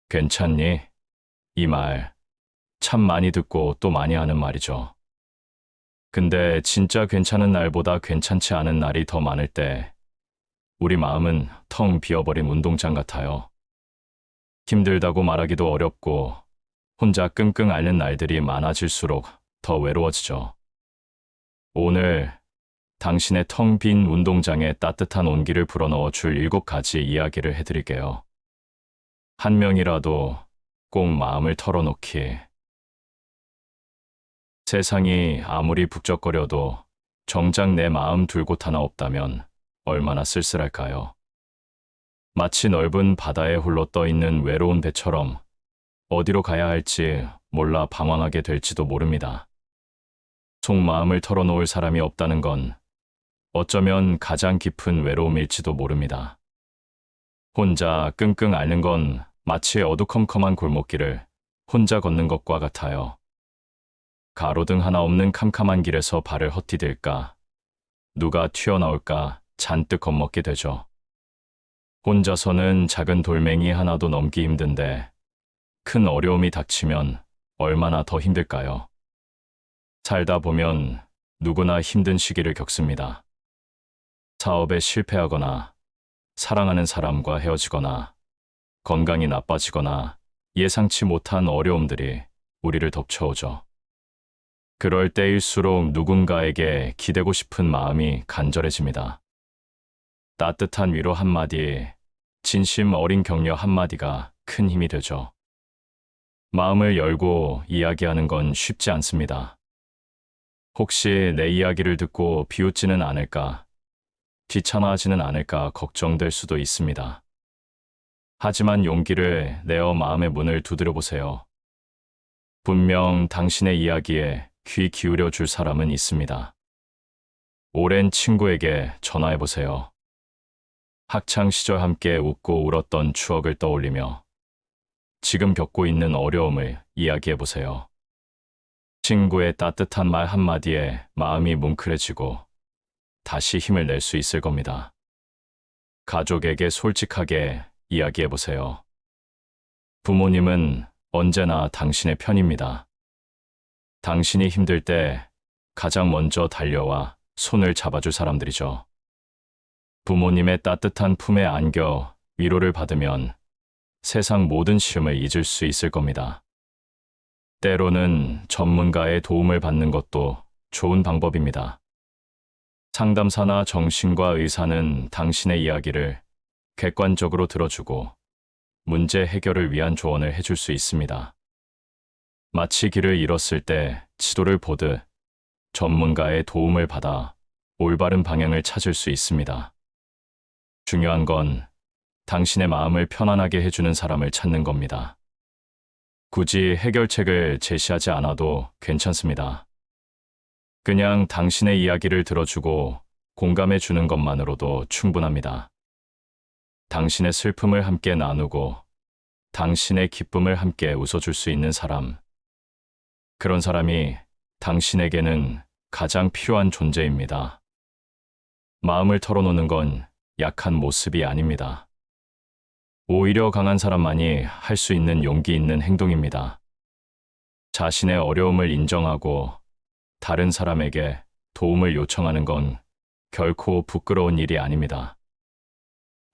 괜찮니? 이 말 참 많이 듣고 또 많이 하는 말이죠. 근데 진짜 괜찮은 날보다 괜찮지 않은 날이 더 많을 때 우리 마음은 텅 비어버린 운동장 같아요. 힘들다고 말하기도 어렵고 혼자 끙끙 앓는 날들이 많아질수록 더 외로워지죠. 오늘 당신의 텅 빈 운동장에 따뜻한 온기를 불어넣어 줄 7가지 이야기를 해드릴게요. 한 명이라도 꼭 마음을 털어놓기. 세상이 아무리 북적거려도 정작 내 마음 둘 곳 하나 없다면 얼마나 쓸쓸할까요? 마치 넓은 바다에 홀로 떠 있는 외로운 배처럼 어디로 가야 할지 몰라 방황하게 될지도 모릅니다. 속마음을 털어놓을 사람이 없다는 건 어쩌면 가장 깊은 외로움일지도 모릅니다. 혼자 끙끙 앓는 건 마치 어두컴컴한 골목길을 혼자 걷는 것과 같아요. 가로등 하나 없는 캄캄한 길에서 발을 헛디딜까, 누가 튀어나올까 잔뜩 겁먹게 되죠. 혼자서는 작은 돌멩이 하나도 넘기 힘든데 큰 어려움이 닥치면 얼마나 더 힘들까요? 살다 보면 누구나 힘든 시기를 겪습니다. 사업에 실패하거나, 사랑하는 사람과 헤어지거나, 건강이 나빠지거나 예상치 못한 어려움들이 우리를 덮쳐오죠. 그럴 때일수록 누군가에게 기대고 싶은 마음이 간절해집니다. 따뜻한 위로 한마디, 진심 어린 격려 한마디가 큰 힘이 되죠. 마음을 열고 이야기하는 건 쉽지 않습니다. 혹시 내 이야기를 듣고 비웃지는 않을까, 귀찮아하지는 않을까 걱정될 수도 있습니다. 하지만 용기를 내어 마음의 문을 두드려 보세요. 분명 당신의 이야기에 귀 기울여 줄 사람은 있습니다. 오랜 친구에게 전화해 보세요. 학창 시절 함께 웃고 울었던 추억을 떠올리며 지금 겪고 있는 어려움을 이야기해 보세요. 친구의 따뜻한 말 한마디에 마음이 뭉클해지고 다시 힘을 낼 수 있을 겁니다. 가족에게 솔직하게 이야기해 보세요. 부모님은 언제나 당신의 편입니다. 당신이 힘들 때 가장 먼저 달려와 손을 잡아줄 사람들이죠. 부모님의 따뜻한 품에 안겨 위로를 받으면 세상 모든 시험을 잊을 수 있을 겁니다. 때로는 전문가의 도움을 받는 것도 좋은 방법입니다. 상담사나 정신과 의사는 당신의 이야기를 객관적으로 들어주고 문제 해결을 위한 조언을 해줄 수 있습니다. 마치 길을 잃었을 때 지도를 보듯 전문가의 도움을 받아 올바른 방향을 찾을 수 있습니다. 중요한 건 당신의 마음을 편안하게 해주는 사람을 찾는 겁니다. 굳이 해결책을 제시하지 않아도 괜찮습니다. 그냥 당신의 이야기를 들어주고 공감해 주는 것만으로도 충분합니다. 당신의 슬픔을 함께 나누고 당신의 기쁨을 함께 웃어줄 수 있는 사람. 그런 사람이 당신에게는 가장 필요한 존재입니다. 마음을 털어놓는 건 약한 모습이 아닙니다. 오히려 강한 사람만이 할 수 있는 용기 있는 행동입니다. 자신의 어려움을 인정하고 다른 사람에게 도움을 요청하는 건 결코 부끄러운 일이 아닙니다.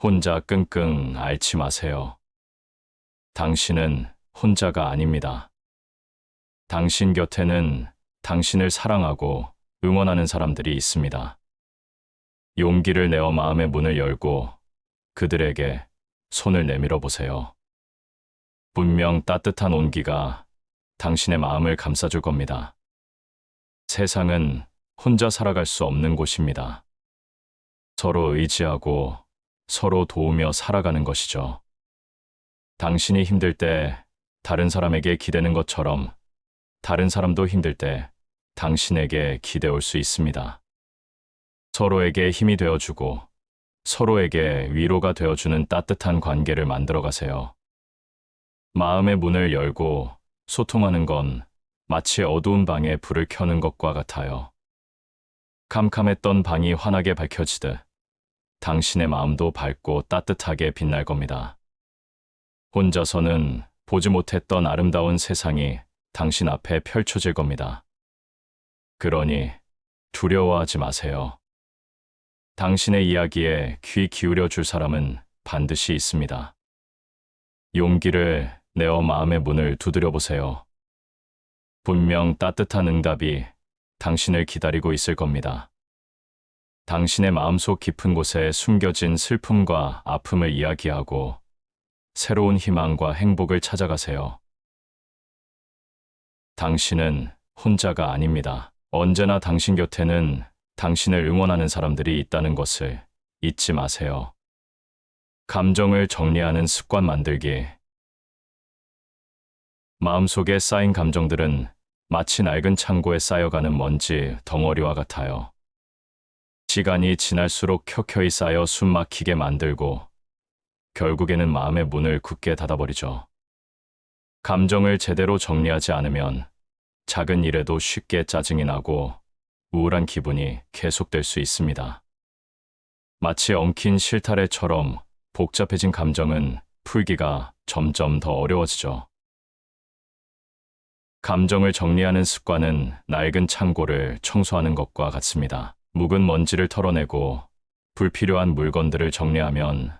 혼자 끙끙 앓지 마세요. 당신은 혼자가 아닙니다. 당신 곁에는 당신을 사랑하고 응원하는 사람들이 있습니다. 용기를 내어 마음의 문을 열고 그들에게 손을 내밀어 보세요. 분명 따뜻한 온기가 당신의 마음을 감싸줄 겁니다. 세상은 혼자 살아갈 수 없는 곳입니다. 서로 의지하고 서로 도우며 살아가는 것이죠. 당신이 힘들 때 다른 사람에게 기대는 것처럼 다른 사람도 힘들 때 당신에게 기대올 수 있습니다. 서로에게 힘이 되어주고 서로에게 위로가 되어주는 따뜻한 관계를 만들어 가세요. 마음의 문을 열고 소통하는 건 마치 어두운 방에 불을 켜는 것과 같아요. 캄캄했던 방이 환하게 밝혀지듯 당신의 마음도 밝고 따뜻하게 빛날 겁니다. 혼자서는 보지 못했던 아름다운 세상이 당신 앞에 펼쳐질 겁니다. 그러니 두려워하지 마세요. 당신의 이야기에 귀 기울여 줄 사람은 반드시 있습니다. 용기를 내어 마음의 문을 두드려 보세요. 분명 따뜻한 응답이 당신을 기다리고 있을 겁니다. 당신의 마음속 깊은 곳에 숨겨진 슬픔과 아픔을 이야기하고 새로운 희망과 행복을 찾아가세요. 당신은 혼자가 아닙니다. 언제나 당신 곁에는 당신을 응원하는 사람들이 있다는 것을 잊지 마세요. 감정을 정리하는 습관 만들기. 마음속에 쌓인 감정들은 마치 낡은 창고에 쌓여가는 먼지 덩어리와 같아요. 시간이 지날수록 켜켜이 쌓여 숨 막히게 만들고 결국에는 마음의 문을 굳게 닫아버리죠. 감정을 제대로 정리하지 않으면 작은 일에도 쉽게 짜증이 나고 우울한 기분이 계속될 수 있습니다. 마치 엉킨 실타래처럼 복잡해진 감정은 풀기가 점점 더 어려워지죠. 감정을 정리하는 습관은 낡은 창고를 청소하는 것과 같습니다. 묵은 먼지를 털어내고 불필요한 물건들을 정리하면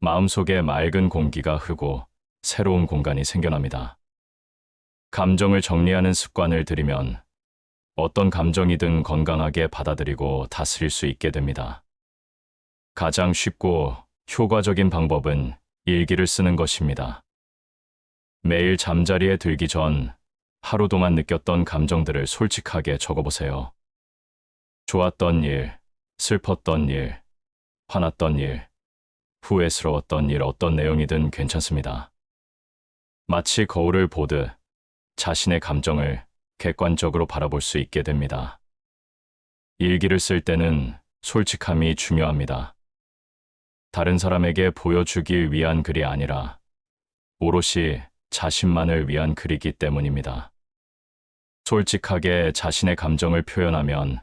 마음속에 맑은 공기가 흐르고 새로운 공간이 생겨납니다. 감정을 정리하는 습관을 들이면 어떤 감정이든 건강하게 받아들이고 다스릴 수 있게 됩니다. 가장 쉽고 효과적인 방법은 일기를 쓰는 것입니다. 매일 잠자리에 들기 전 하루 동안 느꼈던 감정들을 솔직하게 적어보세요. 좋았던 일, 슬펐던 일, 화났던 일, 후회스러웠던 일 어떤 내용이든 괜찮습니다. 마치 거울을 보듯 자신의 감정을 객관적으로 바라볼 수 있게 됩니다. 일기를 쓸 때는 솔직함이 중요합니다. 다른 사람에게 보여주기 위한 글이 아니라 오롯이 자신만을 위한 글이기 때문입니다. 솔직하게 자신의 감정을 표현하면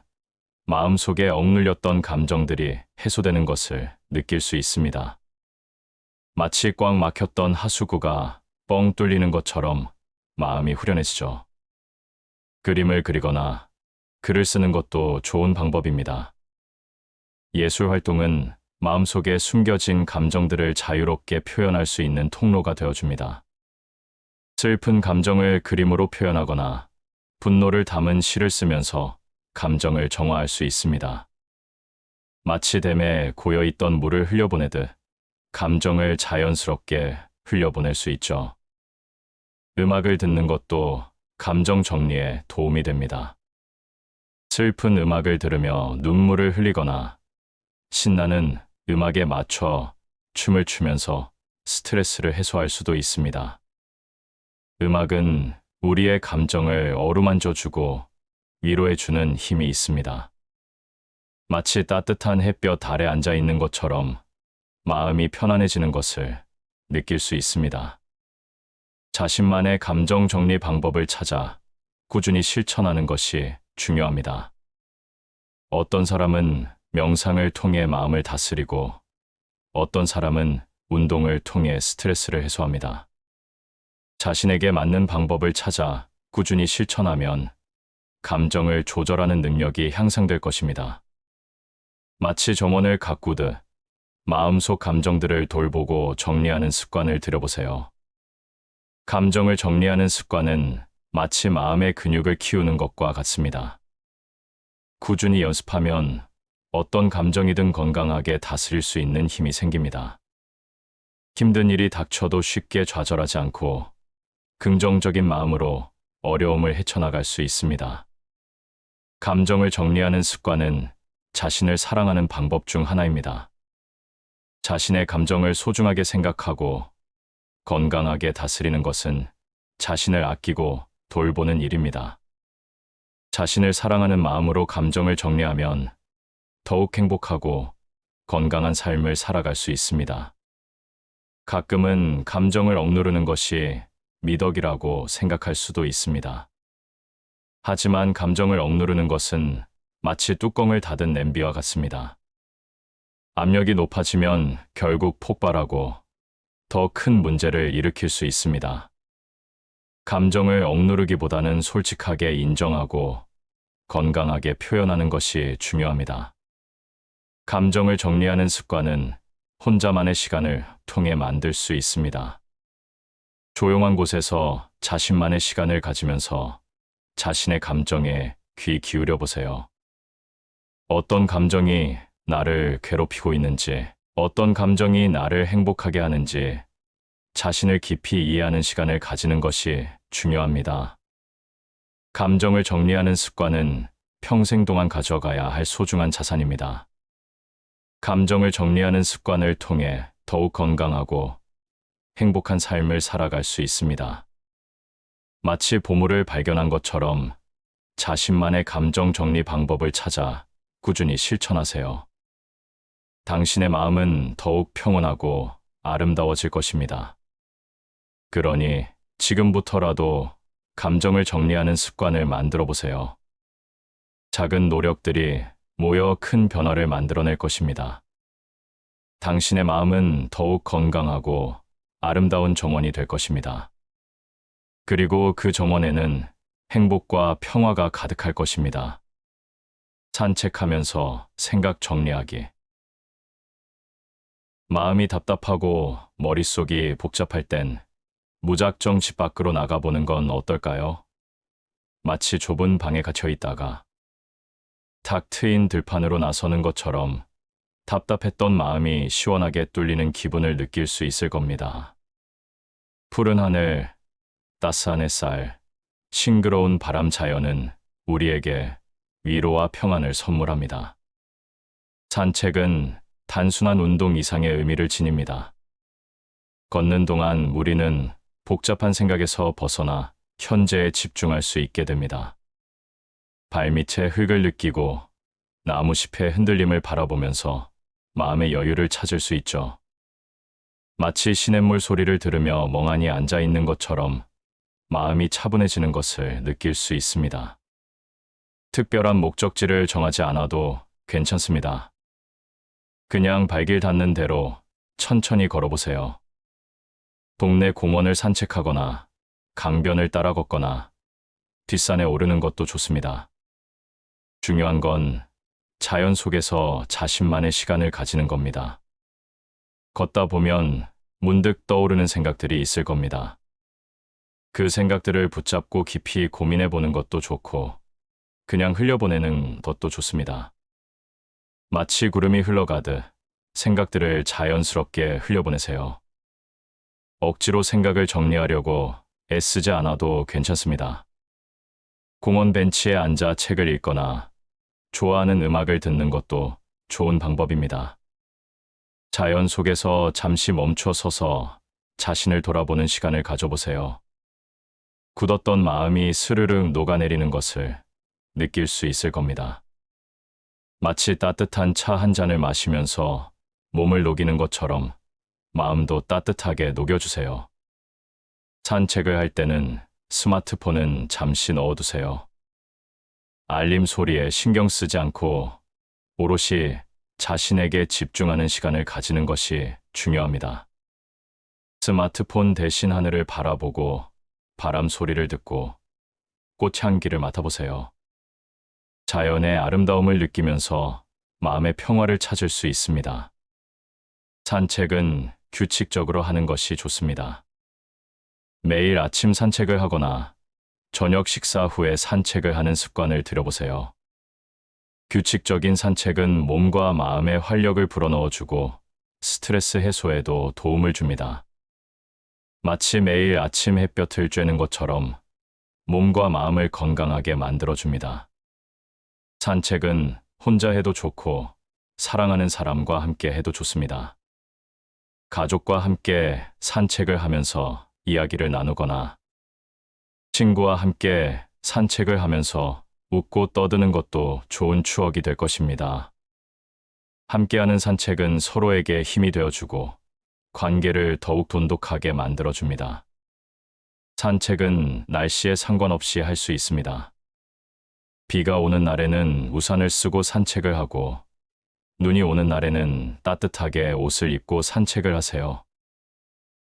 마음속에 억눌렸던 감정들이 해소되는 것을 느낄 수 있습니다. 마치 꽉 막혔던 하수구가 뻥 뚫리는 것처럼 마음이 후련해지죠. 그림을 그리거나 글을 쓰는 것도 좋은 방법입니다. 예술 활동은 마음속에 숨겨진 감정들을 자유롭게 표현할 수 있는 통로가 되어줍니다. 슬픈 감정을 그림으로 표현하거나 분노를 담은 시를 쓰면서 감정을 정화할 수 있습니다. 마치 댐에 고여있던 물을 흘려보내듯 감정을 자연스럽게 흘려보낼 수 있죠. 음악을 듣는 것도 감정 정리에 도움이 됩니다. 슬픈 음악을 들으며 눈물을 흘리거나 신나는 음악에 맞춰 춤을 추면서 스트레스를 해소할 수도 있습니다. 음악은 우리의 감정을 어루만져주고 위로해주는 힘이 있습니다. 마치 따뜻한 햇볕 아래 앉아 있는 것처럼 마음이 편안해지는 것을 느낄 수 있습니다. 자신만의 감정 정리 방법을 찾아 꾸준히 실천하는 것이 중요합니다. 어떤 사람은 명상을 통해 마음을 다스리고 어떤 사람은 운동을 통해 스트레스를 해소합니다. 자신에게 맞는 방법을 찾아 꾸준히 실천하면 감정을 조절하는 능력이 향상될 것입니다. 마치 정원을 가꾸듯 마음속 감정들을 돌보고 정리하는 습관을 들여보세요. 감정을 정리하는 습관은 마치 마음의 근육을 키우는 것과 같습니다. 꾸준히 연습하면 어떤 감정이든 건강하게 다스릴 수 있는 힘이 생깁니다. 힘든 일이 닥쳐도 쉽게 좌절하지 않고 긍정적인 마음으로 어려움을 헤쳐나갈 수 있습니다. 감정을 정리하는 습관은 자신을 사랑하는 방법 중 하나입니다. 자신의 감정을 소중하게 생각하고 건강하게 다스리는 것은 자신을 아끼고 돌보는 일입니다. 자신을 사랑하는 마음으로 감정을 정리하면 더욱 행복하고 건강한 삶을 살아갈 수 있습니다. 가끔은 감정을 억누르는 것이 미덕이라고 생각할 수도 있습니다. 하지만 감정을 억누르는 것은 마치 뚜껑을 닫은 냄비와 같습니다. 압력이 높아지면 결국 폭발하고 더 큰 문제를 일으킬 수 있습니다. 감정을 억누르기보다는 솔직하게 인정하고 건강하게 표현하는 것이 중요합니다. 감정을 정리하는 습관은 혼자만의 시간을 통해 만들 수 있습니다. 조용한 곳에서 자신만의 시간을 가지면서 자신의 감정에 귀 기울여 보세요. 어떤 감정이 나를 괴롭히고 있는지, 어떤 감정이 나를 행복하게 하는지 자신을 깊이 이해하는 시간을 가지는 것이 중요합니다. 감정을 정리하는 습관은 평생 동안 가져가야 할 소중한 자산입니다. 감정을 정리하는 습관을 통해 더욱 건강하고 행복한 삶을 살아갈 수 있습니다. 마치 보물을 발견한 것처럼 자신만의 감정 정리 방법을 찾아 꾸준히 실천하세요. 당신의 마음은 더욱 평온하고 아름다워질 것입니다. 그러니 지금부터라도 감정을 정리하는 습관을 만들어 보세요. 작은 노력들이 모여 큰 변화를 만들어낼 것입니다. 당신의 마음은 더욱 건강하고 아름다운 정원이 될 것입니다. 그리고 그 정원에는 행복과 평화가 가득할 것입니다. 산책하면서 생각 정리하기. 마음이 답답하고 머릿속이 복잡할 땐 무작정 집 밖으로 나가보는 건 어떨까요? 마치 좁은 방에 갇혀 있다가 탁 트인 들판으로 나서는 것처럼 답답했던 마음이 시원하게 뚫리는 기분을 느낄 수 있을 겁니다. 푸른 하늘, 따스한 햇살, 싱그러운 바람 자연은 우리에게 위로와 평안을 선물합니다. 산책은 단순한 운동 이상의 의미를 지닙니다. 걷는 동안 우리는 복잡한 생각에서 벗어나 현재에 집중할 수 있게 됩니다. 발밑에 흙을 느끼고 나무잎의 흔들림을 바라보면서 마음의 여유를 찾을 수 있죠. 마치 시냇물 소리를 들으며 멍하니 앉아 있는 것처럼 마음이 차분해지는 것을 느낄 수 있습니다. 특별한 목적지를 정하지 않아도 괜찮습니다. 그냥 발길 닿는 대로 천천히 걸어보세요. 동네 공원을 산책하거나 강변을 따라 걷거나 뒷산에 오르는 것도 좋습니다. 중요한 건 자연 속에서 자신만의 시간을 가지는 겁니다. 걷다 보면 문득 떠오르는 생각들이 있을 겁니다. 그 생각들을 붙잡고 깊이 고민해 보는 것도 좋고 그냥 흘려보내는 것도 좋습니다. 마치 구름이 흘러가듯 생각들을 자연스럽게 흘려보내세요. 억지로 생각을 정리하려고 애쓰지 않아도 괜찮습니다. 공원 벤치에 앉아 책을 읽거나 좋아하는 음악을 듣는 것도 좋은 방법입니다. 자연 속에서 잠시 멈춰 서서 자신을 돌아보는 시간을 가져보세요. 굳었던 마음이 스르륵 녹아내리는 것을 느낄 수 있을 겁니다. 마치 따뜻한 차 한 잔을 마시면서 몸을 녹이는 것처럼 마음도 따뜻하게 녹여주세요. 산책을 할 때는 스마트폰은 잠시 넣어두세요. 알림 소리에 신경 쓰지 않고 오롯이 자신에게 집중하는 시간을 가지는 것이 중요합니다. 스마트폰 대신 하늘을 바라보고 바람 소리를 듣고 꽃향기를 맡아보세요. 자연의 아름다움을 느끼면서 마음의 평화를 찾을 수 있습니다. 산책은 규칙적으로 하는 것이 좋습니다. 매일 아침 산책을 하거나 저녁 식사 후에 산책을 하는 습관을 들여보세요. 규칙적인 산책은 몸과 마음에 활력을 불어넣어주고 스트레스 해소에도 도움을 줍니다. 마치 매일 아침 햇볕을 쬐는 것처럼 몸과 마음을 건강하게 만들어줍니다. 산책은 혼자 해도 좋고 사랑하는 사람과 함께 해도 좋습니다. 가족과 함께 산책을 하면서 이야기를 나누거나 친구와 함께 산책을 하면서 웃고 떠드는 것도 좋은 추억이 될 것입니다. 함께하는 산책은 서로에게 힘이 되어주고 관계를 더욱 돈독하게 만들어줍니다. 산책은 날씨에 상관없이 할 수 있습니다. 비가 오는 날에는 우산을 쓰고 산책을 하고 눈이 오는 날에는 따뜻하게 옷을 입고 산책을 하세요.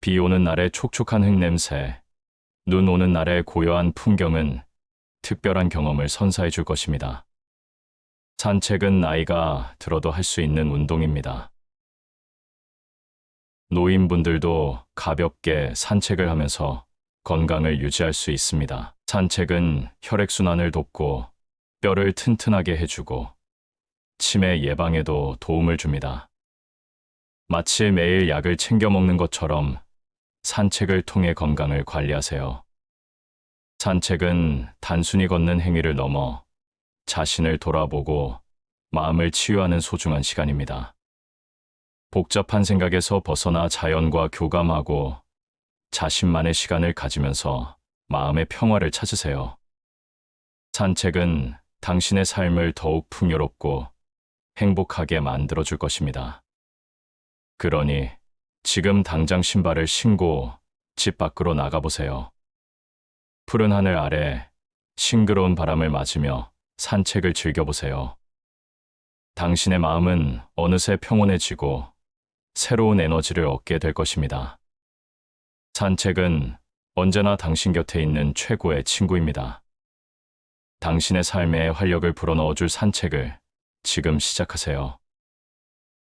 비 오는 날의 촉촉한 흙냄새, 눈 오는 날의 고요한 풍경은 특별한 경험을 선사해 줄 것입니다. 산책은 나이가 들어도 할 수 있는 운동입니다. 노인분들도 가볍게 산책을 하면서 건강을 유지할 수 있습니다. 산책은 혈액순환을 돕고 뼈를 튼튼하게 해주고 치매 예방에도 도움을 줍니다. 마치 매일 약을 챙겨 먹는 것처럼 산책을 통해 건강을 관리하세요. 산책은 단순히 걷는 행위를 넘어 자신을 돌아보고 마음을 치유하는 소중한 시간입니다. 복잡한 생각에서 벗어나 자연과 교감하고 자신만의 시간을 가지면서 마음의 평화를 찾으세요. 산책은 당신의 삶을 더욱 풍요롭고 행복하게 만들어줄 것입니다. 그러니 지금 당장 신발을 신고 집 밖으로 나가보세요. 푸른 하늘 아래 싱그러운 바람을 맞으며 산책을 즐겨보세요. 당신의 마음은 어느새 평온해지고 새로운 에너지를 얻게 될 것입니다. 산책은 언제나 당신 곁에 있는 최고의 친구입니다. 당신의 삶에 활력을 불어넣어줄 산책을 지금 시작하세요.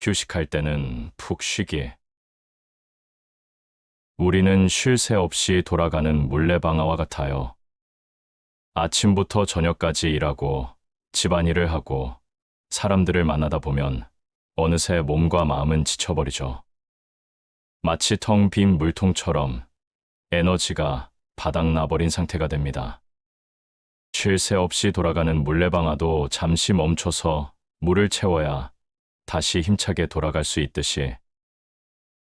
휴식할 때는 푹 쉬기. 우리는 쉴 새 없이 돌아가는 물레방아와 같아요. 아침부터 저녁까지 일하고 집안일을 하고 사람들을 만나다 보면 어느새 몸과 마음은 지쳐버리죠. 마치 텅 빈 물통처럼 에너지가 바닥나버린 상태가 됩니다. 쉴 새 없이 돌아가는 물레방아도 잠시 멈춰서 물을 채워야 다시 힘차게 돌아갈 수 있듯이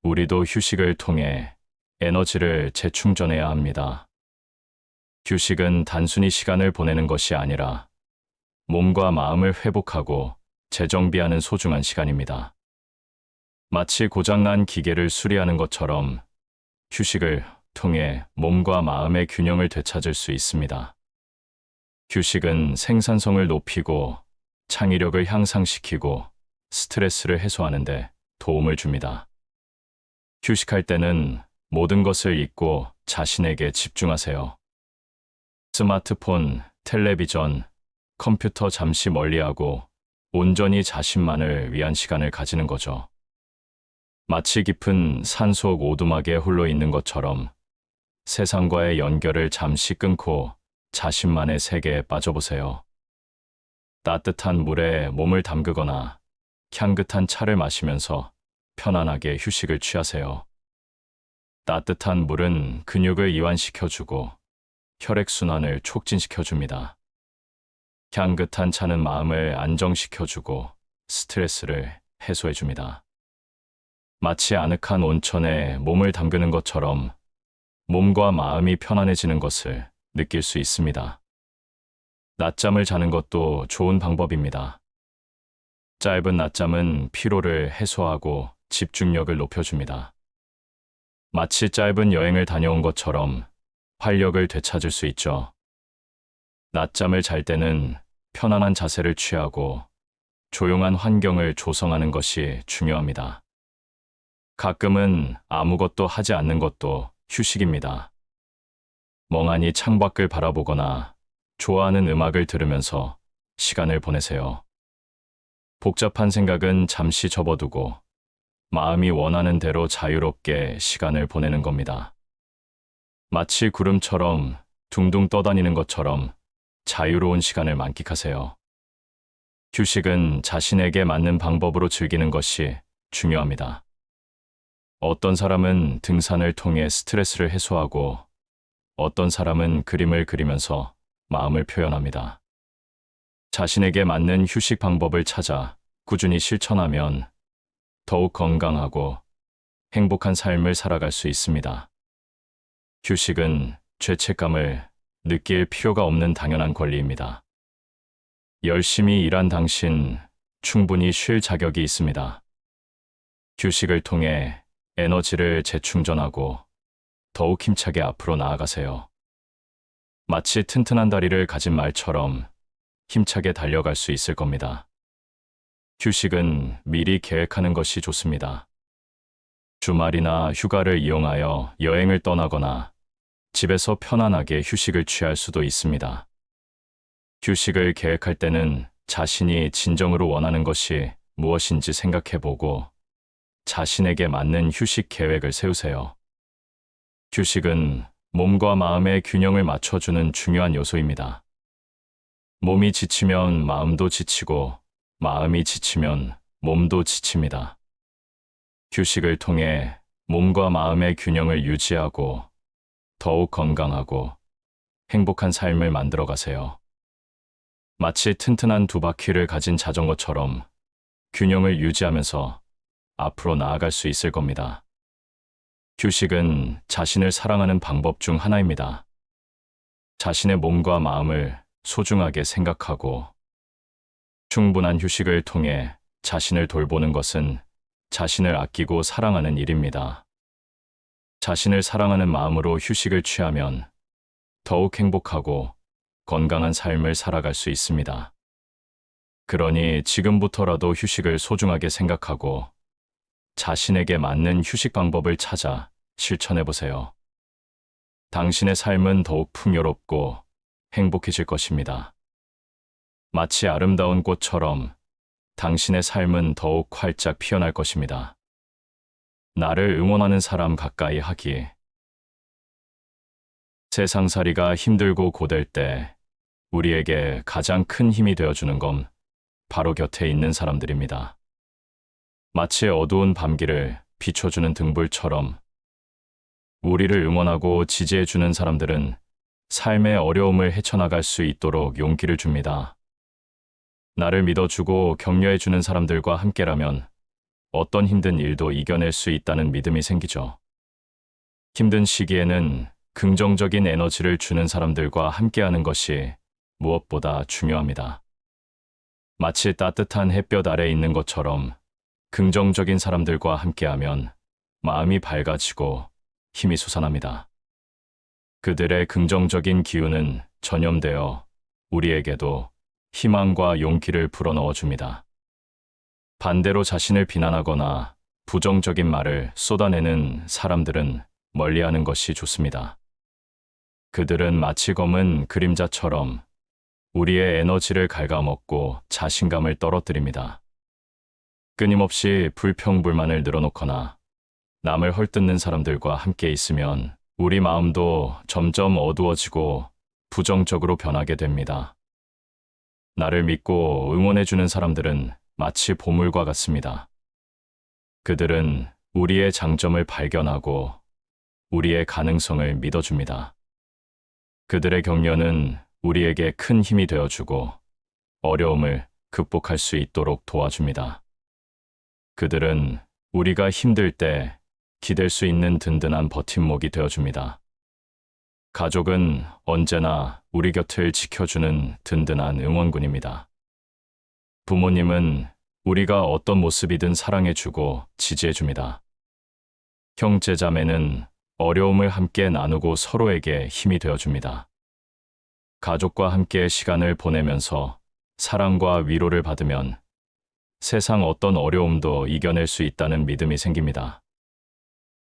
우리도 휴식을 통해 에너지를 재충전해야 합니다. 휴식은 단순히 시간을 보내는 것이 아니라 몸과 마음을 회복하고 재정비하는 소중한 시간입니다. 마치 고장난 기계를 수리하는 것처럼 휴식을 통해 몸과 마음의 균형을 되찾을 수 있습니다. 휴식은 생산성을 높이고 창의력을 향상시키고 스트레스를 해소하는 데 도움을 줍니다. 휴식할 때는 모든 것을 잊고 자신에게 집중하세요. 스마트폰, 텔레비전, 컴퓨터 잠시 멀리하고 온전히 자신만을 위한 시간을 가지는 거죠. 마치 깊은 산속 오두막에 홀로 있는 것처럼 세상과의 연결을 잠시 끊고 자신만의 세계에 빠져보세요. 따뜻한 물에 몸을 담그거나 향긋한 차를 마시면서 편안하게 휴식을 취하세요. 따뜻한 물은 근육을 이완시켜주고 혈액순환을 촉진시켜줍니다. 향긋한 차는 마음을 안정시켜주고 스트레스를 해소해줍니다. 마치 아늑한 온천에 몸을 담그는 것처럼 몸과 마음이 편안해지는 것을 느낄 수 있습니다. 낮잠을 자는 것도 좋은 방법입니다. 짧은 낮잠은 피로를 해소하고 집중력을 높여줍니다. 마치 짧은 여행을 다녀온 것처럼 활력을 되찾을 수 있죠. 낮잠을 잘 때는 편안한 자세를 취하고 조용한 환경을 조성하는 것이 중요합니다. 가끔은 아무것도 하지 않는 것도 휴식입니다. 멍하니 창밖을 바라보거나 좋아하는 음악을 들으면서 시간을 보내세요. 복잡한 생각은 잠시 접어두고 마음이 원하는 대로 자유롭게 시간을 보내는 겁니다. 마치 구름처럼 둥둥 떠다니는 것처럼 자유로운 시간을 만끽하세요. 휴식은 자신에게 맞는 방법으로 즐기는 것이 중요합니다. 어떤 사람은 등산을 통해 스트레스를 해소하고 어떤 사람은 그림을 그리면서 마음을 표현합니다. 자신에게 맞는 휴식 방법을 찾아 꾸준히 실천하면 더욱 건강하고 행복한 삶을 살아갈 수 있습니다. 휴식은 죄책감을 느낄 필요가 없는 당연한 권리입니다. 열심히 일한 당신 충분히 쉴 자격이 있습니다. 휴식을 통해 에너지를 재충전하고 더욱 힘차게 앞으로 나아가세요. 마치 튼튼한 다리를 가진 말처럼 힘차게 달려갈 수 있을 겁니다. 휴식은 미리 계획하는 것이 좋습니다. 주말이나 휴가를 이용하여 여행을 떠나거나 집에서 편안하게 휴식을 취할 수도 있습니다. 휴식을 계획할 때는 자신이 진정으로 원하는 것이 무엇인지 생각해보고 자신에게 맞는 휴식 계획을 세우세요. 휴식은 몸과 마음의 균형을 맞춰주는 중요한 요소입니다. 몸이 지치면 마음도 지치고 마음이 지치면 몸도 지칩니다. 휴식을 통해 몸과 마음의 균형을 유지하고 더욱 건강하고 행복한 삶을 만들어 가세요. 마치 튼튼한 두 바퀴를 가진 자전거처럼 균형을 유지하면서 앞으로 나아갈 수 있을 겁니다. 휴식은 자신을 사랑하는 방법 중 하나입니다. 자신의 몸과 마음을 소중하게 생각하고 충분한 휴식을 통해 자신을 돌보는 것은 자신을 아끼고 사랑하는 일입니다. 자신을 사랑하는 마음으로 휴식을 취하면 더욱 행복하고 건강한 삶을 살아갈 수 있습니다. 그러니 지금부터라도 휴식을 소중하게 생각하고 자신에게 맞는 휴식 방법을 찾아 실천해 보세요. 당신의 삶은 더욱 풍요롭고 행복해질 것입니다. 마치 아름다운 꽃처럼 당신의 삶은 더욱 활짝 피어날 것입니다. 나를 응원하는 사람 가까이 하기. 세상살이가 힘들고 고될 때 우리에게 가장 큰 힘이 되어주는 건 바로 곁에 있는 사람들입니다. 마치 어두운 밤길을 비춰주는 등불처럼 우리를 응원하고 지지해주는 사람들은 삶의 어려움을 헤쳐나갈 수 있도록 용기를 줍니다. 나를 믿어주고 격려해주는 사람들과 함께라면 어떤 힘든 일도 이겨낼 수 있다는 믿음이 생기죠. 힘든 시기에는 긍정적인 에너지를 주는 사람들과 함께하는 것이 무엇보다 중요합니다. 마치 따뜻한 햇볕 아래 있는 것처럼 긍정적인 사람들과 함께하면 마음이 밝아지고 힘이 솟아납니다. 그들의 긍정적인 기운은 전염되어 우리에게도 희망과 용기를 불어넣어 줍니다. 반대로 자신을 비난하거나 부정적인 말을 쏟아내는 사람들은 멀리하는 것이 좋습니다. 그들은 마치 검은 그림자처럼 우리의 에너지를 갉아먹고 자신감을 떨어뜨립니다. 끊임없이 불평불만을 늘어놓거나 남을 헐뜯는 사람들과 함께 있으면 우리 마음도 점점 어두워지고 부정적으로 변하게 됩니다. 나를 믿고 응원해주는 사람들은 마치 보물과 같습니다. 그들은 우리의 장점을 발견하고 우리의 가능성을 믿어줍니다. 그들의 격려는 우리에게 큰 힘이 되어주고 어려움을 극복할 수 있도록 도와줍니다. 그들은 우리가 힘들 때 기댈 수 있는 든든한 버팀목이 되어줍니다. 가족은 언제나 우리 곁을 지켜주는 든든한 응원군입니다. 부모님은 우리가 어떤 모습이든 사랑해주고 지지해줍니다. 형제자매는 어려움을 함께 나누고 서로에게 힘이 되어줍니다. 가족과 함께 시간을 보내면서 사랑과 위로를 받으면 세상 어떤 어려움도 이겨낼 수 있다는 믿음이 생깁니다.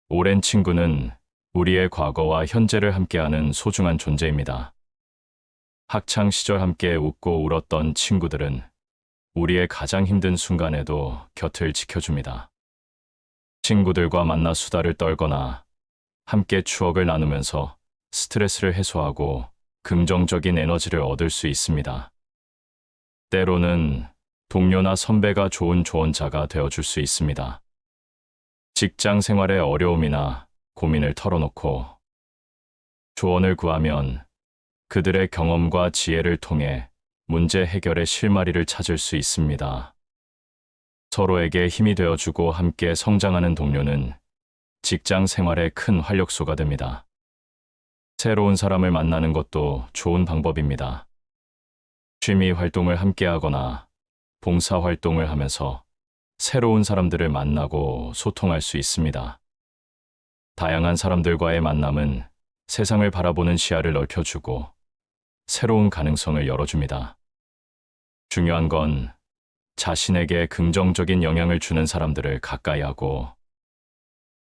오랜 친구는 우리의 과거와 현재를 함께하는 소중한 존재입니다. 학창 시절 함께 웃고 울었던 친구들은 우리의 가장 힘든 순간에도 곁을 지켜줍니다. 친구들과 만나 수다를 떨거나 함께 추억을 나누면서 스트레스를 해소하고 긍정적인 에너지를 얻을 수 있습니다. 때로는 동료나 선배가 좋은 조언자가 되어줄 수 있습니다. 직장 생활의 어려움이나 고민을 털어놓고 조언을 구하면 그들의 경험과 지혜를 통해 문제 해결의 실마리를 찾을 수 있습니다. 서로에게 힘이 되어주고 함께 성장하는 동료는 직장 생활의 큰 활력소가 됩니다. 새로운 사람을 만나는 것도 좋은 방법입니다. 취미 활동을 함께하거나 봉사 활동을 하면서 새로운 사람들을 만나고 소통할 수 있습니다. 다양한 사람들과의 만남은 세상을 바라보는 시야를 넓혀주고 새로운 가능성을 열어줍니다. 중요한 건 자신에게 긍정적인 영향을 주는 사람들을 가까이 하고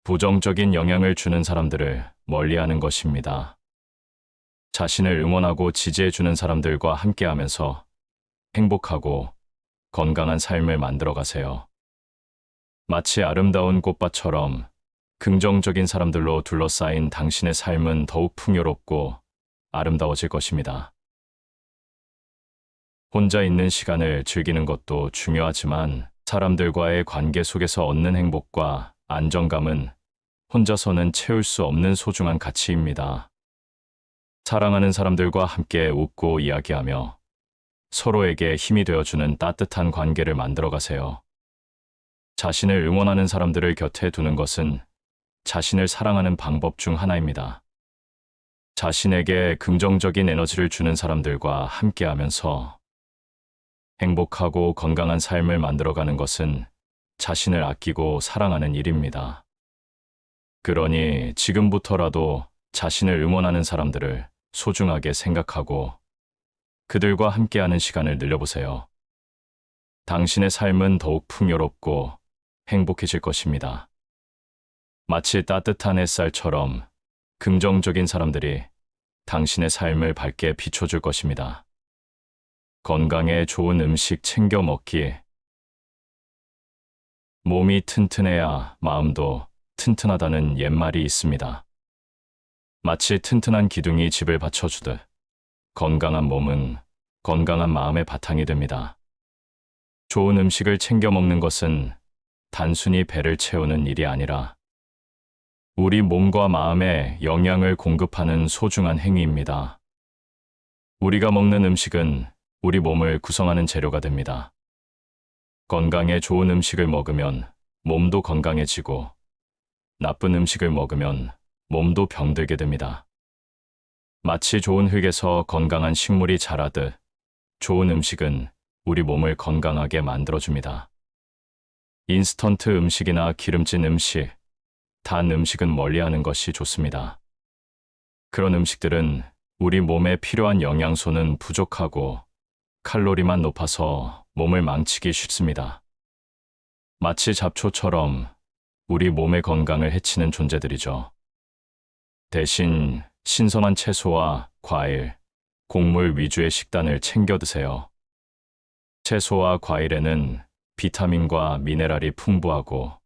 부정적인 영향을 주는 사람들을 멀리하는 것입니다. 자신을 응원하고 지지해주는 사람들과 함께하면서 행복하고 건강한 삶을 만들어 가세요. 마치 아름다운 꽃밭처럼 긍정적인 사람들로 둘러싸인 당신의 삶은 더욱 풍요롭고 아름다워질 것입니다. 혼자 있는 시간을 즐기는 것도 중요하지만 사람들과의 관계 속에서 얻는 행복과 안정감은 혼자서는 채울 수 없는 소중한 가치입니다. 사랑하는 사람들과 함께 웃고 이야기하며 서로에게 힘이 되어주는 따뜻한 관계를 만들어 가세요. 자신을 응원하는 사람들을 곁에 두는 것은 자신을 사랑하는 방법 중 하나입니다. 자신에게 긍정적인 에너지를 주는 사람들과 함께하면서 행복하고 건강한 삶을 만들어가는 것은 자신을 아끼고 사랑하는 일입니다. 그러니 지금부터라도 자신을 응원하는 사람들을 소중하게 생각하고 그들과 함께하는 시간을 늘려보세요. 당신의 삶은 더욱 풍요롭고 행복해질 것입니다. 마치 따뜻한 햇살처럼 긍정적인 사람들이 당신의 삶을 밝게 비춰줄 것입니다. 건강에 좋은 음식 챙겨 먹기. 몸이 튼튼해야 마음도 튼튼하다는 옛말이 있습니다. 마치 튼튼한 기둥이 집을 받쳐주듯 건강한 몸은 건강한 마음의 바탕이 됩니다. 좋은 음식을 챙겨 먹는 것은 단순히 배를 채우는 일이 아니라 우리 몸과 마음에 영양을 공급하는 소중한 행위입니다. 우리가 먹는 음식은 우리 몸을 구성하는 재료가 됩니다. 건강에 좋은 음식을 먹으면 몸도 건강해지고 나쁜 음식을 먹으면 몸도 병들게 됩니다. 마치 좋은 흙에서 건강한 식물이 자라듯 좋은 음식은 우리 몸을 건강하게 만들어줍니다. 인스턴트 음식이나 기름진 음식, 단 음식은 멀리하는 것이 좋습니다. 그런 음식들은 우리 몸에 필요한 영양소는 부족하고 칼로리만 높아서 몸을 망치기 쉽습니다. 마치 잡초처럼 우리 몸의 건강을 해치는 존재들이죠. 대신 신선한 채소와 과일, 곡물 위주의 식단을 챙겨 드세요. 채소와 과일에는 비타민과 미네랄이 풍부하고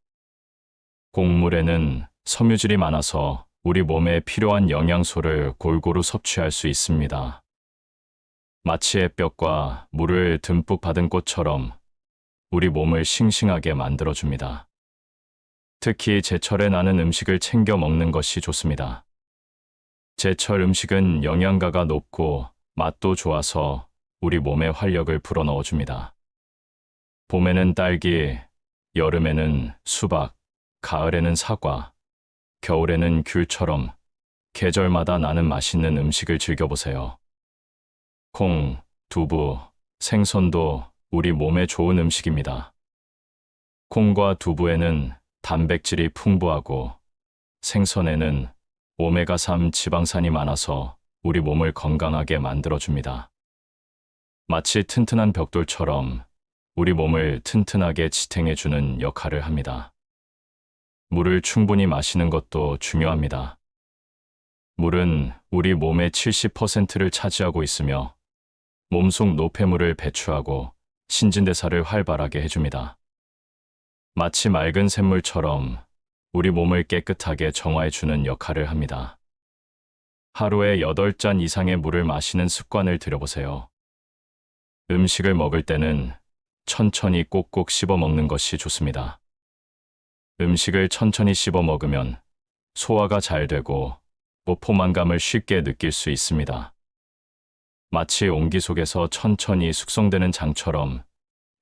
곡물에는 섬유질이 많아서 우리 몸에 필요한 영양소를 골고루 섭취할 수 있습니다. 마치 햇볕과 물을 듬뿍 받은 꽃처럼 우리 몸을 싱싱하게 만들어줍니다. 특히 제철에 나는 음식을 챙겨 먹는 것이 좋습니다. 제철 음식은 영양가가 높고 맛도 좋아서 우리 몸에 활력을 불어넣어줍니다. 봄에는 딸기, 여름에는 수박, 가을에는 사과, 겨울에는 귤처럼 계절마다 나는 맛있는 음식을 즐겨보세요. 콩, 두부, 생선도 우리 몸에 좋은 음식입니다. 콩과 두부에는 단백질이 풍부하고 생선에는 오메가3 지방산이 많아서 우리 몸을 건강하게 만들어줍니다. 마치 튼튼한 벽돌처럼 우리 몸을 튼튼하게 지탱해주는 역할을 합니다. 물을 충분히 마시는 것도 중요합니다. 물은 우리 몸의 70%를 차지하고 있으며 몸속 노폐물을 배출하고 신진대사를 활발하게 해줍니다. 마치 맑은 샘물처럼 우리 몸을 깨끗하게 정화해주는 역할을 합니다. 하루에 8잔 이상의 물을 마시는 습관을 들여보세요. 음식을 먹을 때는 천천히 꼭꼭 씹어 먹는 것이 좋습니다. 음식을 천천히 씹어 먹으면 소화가 잘 되고 포만감을 쉽게 느낄 수 있습니다. 마치 온기 속에서 천천히 숙성되는 장처럼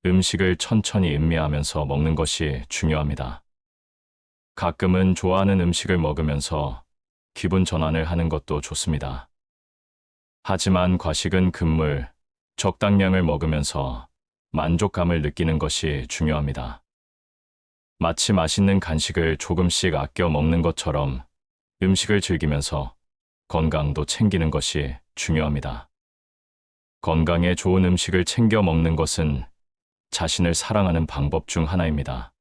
음식을 천천히 음미하면서 먹는 것이 중요합니다. 가끔은 좋아하는 음식을 먹으면서 기분 전환을 하는 것도 좋습니다. 하지만 과식은 금물, 적당량을 먹으면서 만족감을 느끼는 것이 중요합니다. 마치 맛있는 간식을 조금씩 아껴 먹는 것처럼 음식을 즐기면서 건강도 챙기는 것이 중요합니다. 건강에 좋은 음식을 챙겨 먹는 것은 자신을 사랑하는 방법 중 하나입니다.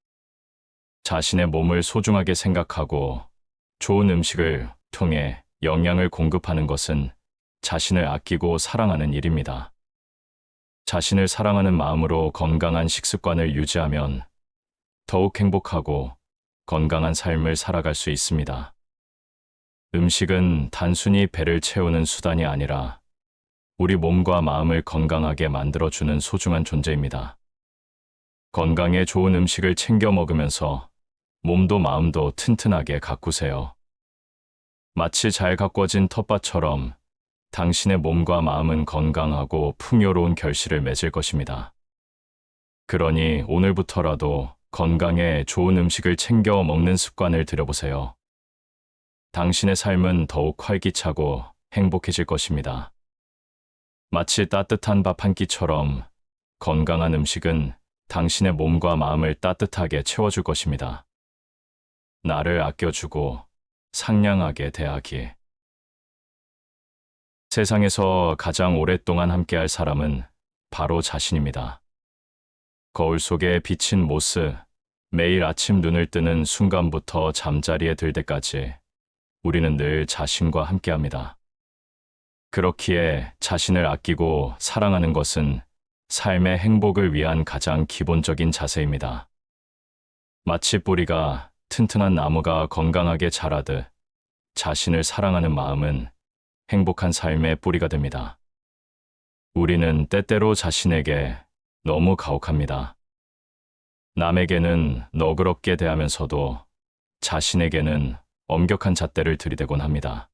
자신의 몸을 소중하게 생각하고 좋은 음식을 통해 영양을 공급하는 것은 자신을 아끼고 사랑하는 일입니다. 자신을 사랑하는 마음으로 건강한 식습관을 유지하면 더욱 행복하고 건강한 삶을 살아갈 수 있습니다. 음식은 단순히 배를 채우는 수단이 아니라 우리 몸과 마음을 건강하게 만들어주는 소중한 존재입니다. 건강에 좋은 음식을 챙겨 먹으면서 몸도 마음도 튼튼하게 가꾸세요. 마치 잘 가꿔진 텃밭처럼 당신의 몸과 마음은 건강하고 풍요로운 결실을 맺을 것입니다. 그러니 오늘부터라도 건강에 좋은 음식을 챙겨 먹는 습관을 들여보세요. 당신의 삶은 더욱 활기차고 행복해질 것입니다. 마치 따뜻한 밥 한 끼처럼 건강한 음식은 당신의 몸과 마음을 따뜻하게 채워줄 것입니다. 나를 아껴주고 상냥하게 대하기. 세상에서 가장 오랫동안 함께할 사람은 바로 자신입니다. 거울 속에 비친 모습, 매일 아침 눈을 뜨는 순간부터 잠자리에 들 때까지 우리는 늘 자신과 함께합니다. 그렇기에 자신을 아끼고 사랑하는 것은 삶의 행복을 위한 가장 기본적인 자세입니다. 마치 뿌리가 튼튼한 나무가 건강하게 자라듯 자신을 사랑하는 마음은 행복한 삶의 뿌리가 됩니다. 우리는 때때로 자신에게 너무 가혹합니다. 남에게는 너그럽게 대하면서도 자신에게는 엄격한 잣대를 들이대곤 합니다.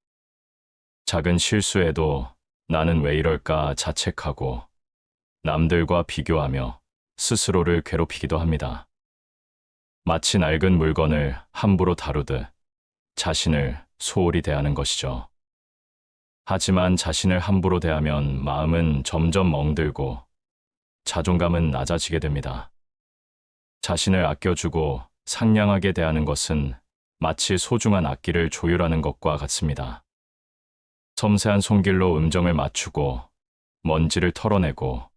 작은 실수에도 나는 왜 이럴까 자책하고 남들과 비교하며 스스로를 괴롭히기도 합니다. 마치 낡은 물건을 함부로 다루듯 자신을 소홀히 대하는 것이죠. 하지만 자신을 함부로 대하면 마음은 점점 멍들고 자존감은 낮아지게 됩니다. 자신을 아껴주고 상냥하게 대하는 것은 마치 소중한 악기를 조율하는 것과 같습니다. 섬세한 손길로 음정을 맞추고 먼지를 털어내고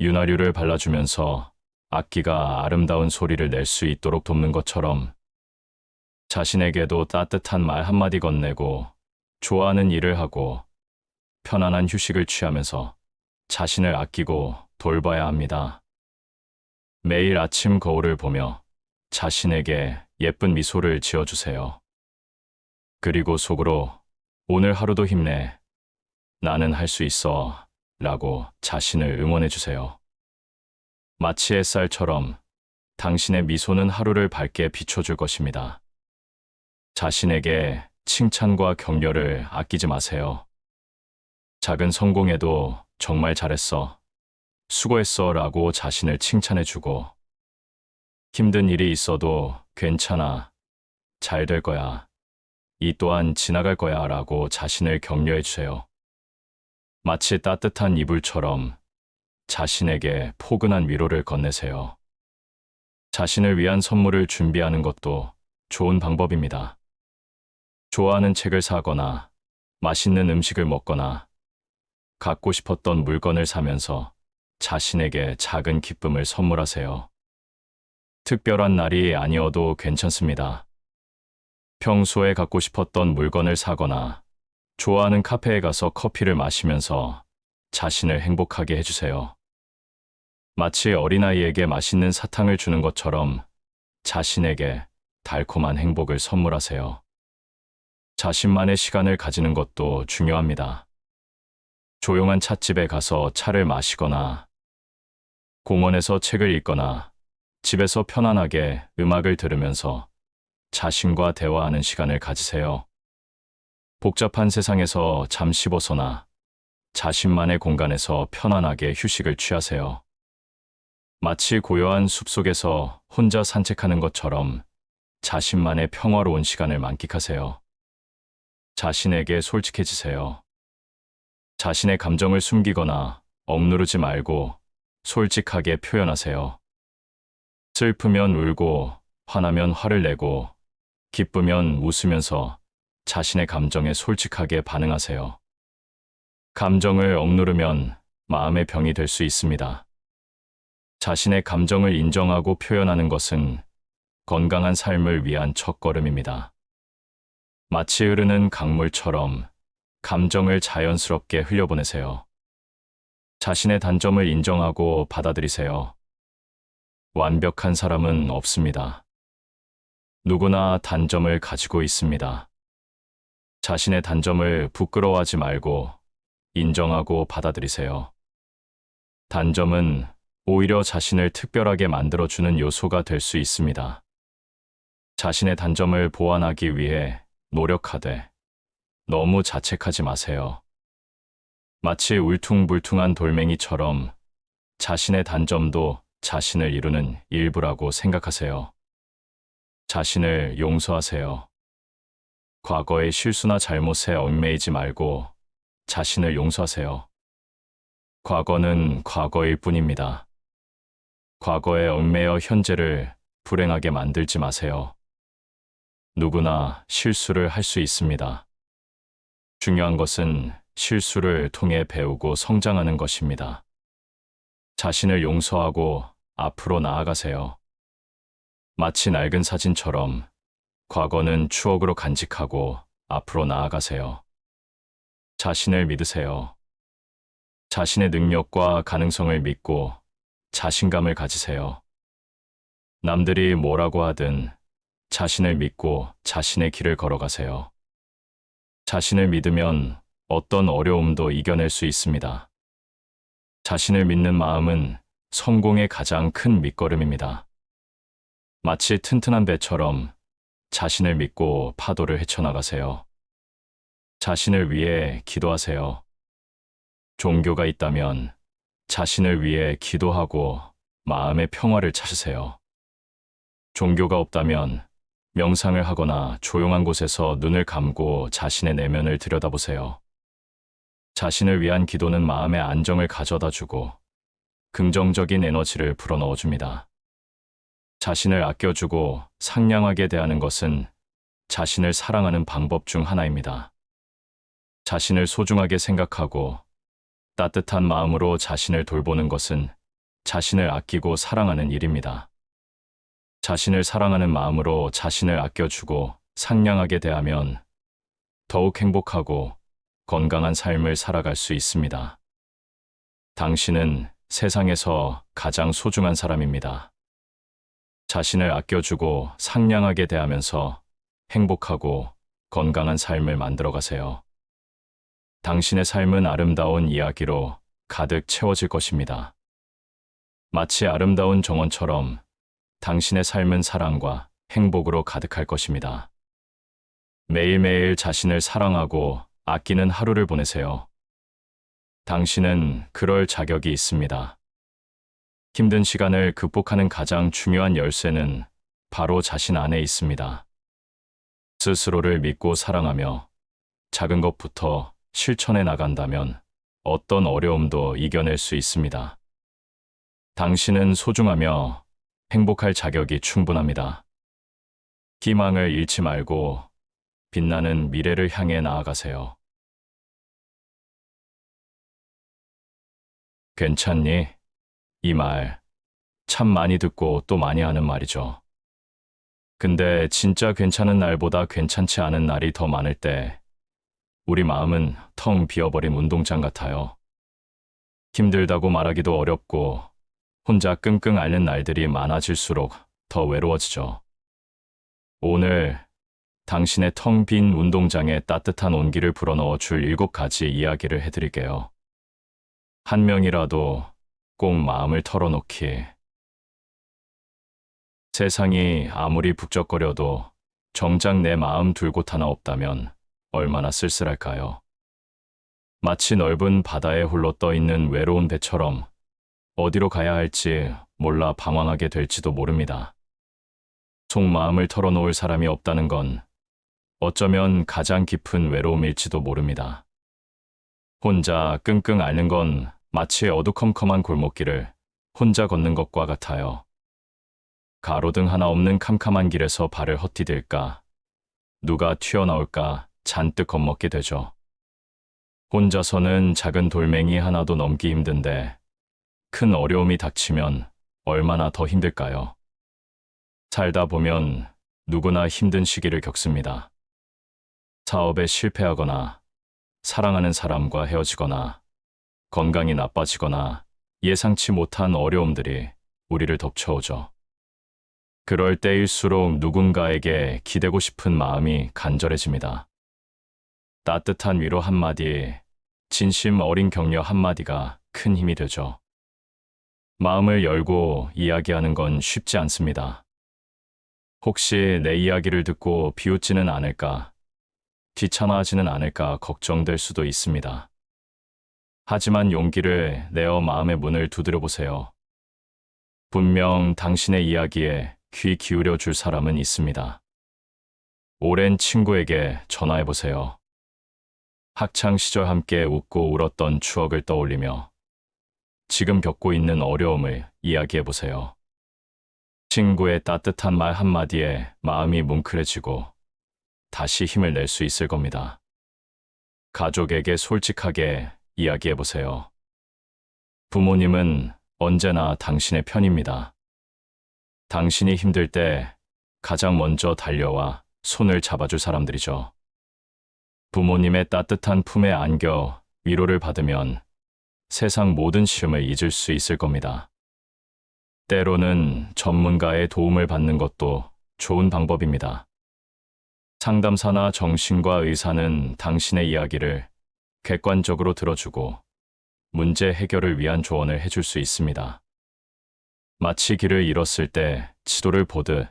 윤활유를 발라주면서 악기가 아름다운 소리를 낼 수 있도록 돕는 것처럼 자신에게도 따뜻한 말 한마디 건네고 좋아하는 일을 하고 편안한 휴식을 취하면서 자신을 아끼고 돌봐야 합니다. 매일 아침 거울을 보며 자신에게 예쁜 미소를 지어주세요. 그리고 속으로 오늘 하루도 힘내. 나는 할 수 있어. 라고 자신을 응원해주세요. 마치 햇살처럼 당신의 미소는 하루를 밝게 비춰줄 것입니다. 자신에게 칭찬과 격려를 아끼지 마세요. 작은 성공에도 정말 잘했어. 수고했어 라고 자신을 칭찬해주고 힘든 일이 있어도 괜찮아. 잘 될 거야. 이 또한 지나갈 거야 라고 자신을 격려해주세요. 마치 따뜻한 이불처럼 자신에게 포근한 위로를 건네세요. 자신을 위한 선물을 준비하는 것도 좋은 방법입니다. 좋아하는 책을 사거나 맛있는 음식을 먹거나 갖고 싶었던 물건을 사면서 자신에게 작은 기쁨을 선물하세요. 특별한 날이 아니어도 괜찮습니다. 평소에 갖고 싶었던 물건을 사거나 좋아하는 카페에 가서 커피를 마시면서 자신을 행복하게 해주세요. 마치 어린아이에게 맛있는 사탕을 주는 것처럼 자신에게 달콤한 행복을 선물하세요. 자신만의 시간을 가지는 것도 중요합니다. 조용한 찻집에 가서 차를 마시거나 공원에서 책을 읽거나 집에서 편안하게 음악을 들으면서 자신과 대화하는 시간을 가지세요. 복잡한 세상에서 잠시 벗어나 자신만의 공간에서 편안하게 휴식을 취하세요. 마치 고요한 숲속에서 혼자 산책하는 것처럼 자신만의 평화로운 시간을 만끽하세요. 자신에게 솔직해지세요. 자신의 감정을 숨기거나 억누르지 말고 솔직하게 표현하세요. 슬프면 울고, 화나면 화를 내고, 기쁘면 웃으면서 자신의 감정에 솔직하게 반응하세요. 감정을 억누르면 마음의 병이 될 수 있습니다. 자신의 감정을 인정하고 표현하는 것은 건강한 삶을 위한 첫걸음입니다. 마치 흐르는 강물처럼 감정을 자연스럽게 흘려보내세요. 자신의 단점을 인정하고 받아들이세요. 완벽한 사람은 없습니다. 누구나 단점을 가지고 있습니다. 자신의 단점을 부끄러워하지 말고 인정하고 받아들이세요. 단점은 오히려 자신을 특별하게 만들어주는 요소가 될 수 있습니다. 자신의 단점을 보완하기 위해 노력하되 너무 자책하지 마세요. 마치 울퉁불퉁한 돌멩이처럼 자신의 단점도 자신을 이루는 일부라고 생각하세요. 자신을 용서하세요. 과거의 실수나 잘못에 얽매이지 말고 자신을 용서하세요. 과거는 과거일 뿐입니다. 과거에 얽매여 현재를 불행하게 만들지 마세요. 누구나 실수를 할 수 있습니다. 중요한 것은 실수를 통해 배우고 성장하는 것입니다. 자신을 용서하고 앞으로 나아가세요. 마치 낡은 사진처럼 과거는 추억으로 간직하고 앞으로 나아가세요. 자신을 믿으세요. 자신의 능력과 가능성을 믿고 자신감을 가지세요. 남들이 뭐라고 하든 자신을 믿고 자신의 길을 걸어가세요. 자신을 믿으면 어떤 어려움도 이겨낼 수 있습니다. 자신을 믿는 마음은 성공의 가장 큰 밑거름입니다. 마치 튼튼한 배처럼 자신을 믿고 파도를 헤쳐나가세요. 자신을 위해 기도하세요. 종교가 있다면 자신을 위해 기도하고 마음의 평화를 찾으세요. 종교가 없다면 명상을 하거나 조용한 곳에서 눈을 감고 자신의 내면을 들여다보세요. 자신을 위한 기도는 마음의 안정을 가져다 주고 긍정적인 에너지를 불어넣어 줍니다. 자신을 아껴주고 상냥하게 대하는 것은 자신을 사랑하는 방법 중 하나입니다. 자신을 소중하게 생각하고 따뜻한 마음으로 자신을 돌보는 것은 자신을 아끼고 사랑하는 일입니다. 자신을 사랑하는 마음으로 자신을 아껴주고 상냥하게 대하면 더욱 행복하고 건강한 삶을 살아갈 수 있습니다. 당신은 세상에서 가장 소중한 사람입니다. 자신을 아껴주고 상냥하게 대하면서 행복하고 건강한 삶을 만들어 가세요. 당신의 삶은 아름다운 이야기로 가득 채워질 것입니다. 마치 아름다운 정원처럼 당신의 삶은 사랑과 행복으로 가득할 것입니다. 매일매일 자신을 사랑하고 아끼는 하루를 보내세요. 당신은 그럴 자격이 있습니다. 힘든 시간을 극복하는 가장 중요한 열쇠는 바로 자신 안에 있습니다. 스스로를 믿고 사랑하며 작은 것부터 실천해 나간다면 어떤 어려움도 이겨낼 수 있습니다. 당신은 소중하며 행복할 자격이 충분합니다. 희망을 잃지 말고 빛나는 미래를 향해 나아가세요. 괜찮니? 이 말 참 많이 듣고 또 많이 하는 말이죠. 근데 진짜 괜찮은 날보다 괜찮지 않은 날이 더 많을 때 우리 마음은 텅 비어버린 운동장 같아요. 힘들다고 말하기도 어렵고 혼자 끙끙 앓는 날들이 많아질수록 더 외로워지죠. 오늘 당신의 텅 빈 운동장에 따뜻한 온기를 불어넣어 줄 7가지 이야기를 해드릴게요. 한 명이라도 꼭 마음을 털어놓기. 세상이 아무리 북적거려도 정작 내 마음 둘 곳 하나 없다면 얼마나 쓸쓸할까요? 마치 넓은 바다에 홀로 떠 있는 외로운 배처럼 어디로 가야 할지 몰라 방황하게 될지도 모릅니다. 속마음을 털어놓을 사람이 없다는 건 어쩌면 가장 깊은 외로움일지도 모릅니다. 혼자 끙끙 앓는 건 마치 어두컴컴한 골목길을 혼자 걷는 것과 같아요. 가로등 하나 없는 캄캄한 길에서 발을 헛디딜까, 누가 튀어나올까 잔뜩 겁먹게 되죠. 혼자서는 작은 돌멩이 하나도 넘기 힘든데 큰 어려움이 닥치면 얼마나 더 힘들까요? 살다 보면 누구나 힘든 시기를 겪습니다. 사업에 실패하거나, 사랑하는 사람과 헤어지거나, 건강이 나빠지거나, 예상치 못한 어려움들이 우리를 덮쳐오죠. 그럴 때일수록 누군가에게 기대고 싶은 마음이 간절해집니다. 따뜻한 위로 한마디, 진심 어린 격려 한마디가 큰 힘이 되죠. 마음을 열고 이야기하는 건 쉽지 않습니다. 혹시 내 이야기를 듣고 비웃지는 않을까, 귀찮아하지는 않을까 걱정될 수도 있습니다. 하지만 용기를 내어 마음의 문을 두드려 보세요. 분명 당신의 이야기에 귀 기울여 줄 사람은 있습니다. 오랜 친구에게 전화해 보세요. 학창 시절 함께 웃고 울었던 추억을 떠올리며 지금 겪고 있는 어려움을 이야기해 보세요. 친구의 따뜻한 말 한마디에 마음이 뭉클해지고 다시 힘을 낼 수 있을 겁니다. 가족에게 솔직하게 이야기해 보세요. 부모님은 언제나 당신의 편입니다. 당신이 힘들 때 가장 먼저 달려와 손을 잡아줄 사람들이죠. 부모님의 따뜻한 품에 안겨 위로를 받으면 세상 모든 시험을 잊을 수 있을 겁니다. 때로는 전문가의 도움을 받는 것도 좋은 방법입니다. 상담사나 정신과 의사는 당신의 이야기를 객관적으로 들어주고 문제 해결을 위한 조언을 해줄 수 있습니다. 마치 길을 잃었을 때 지도를 보듯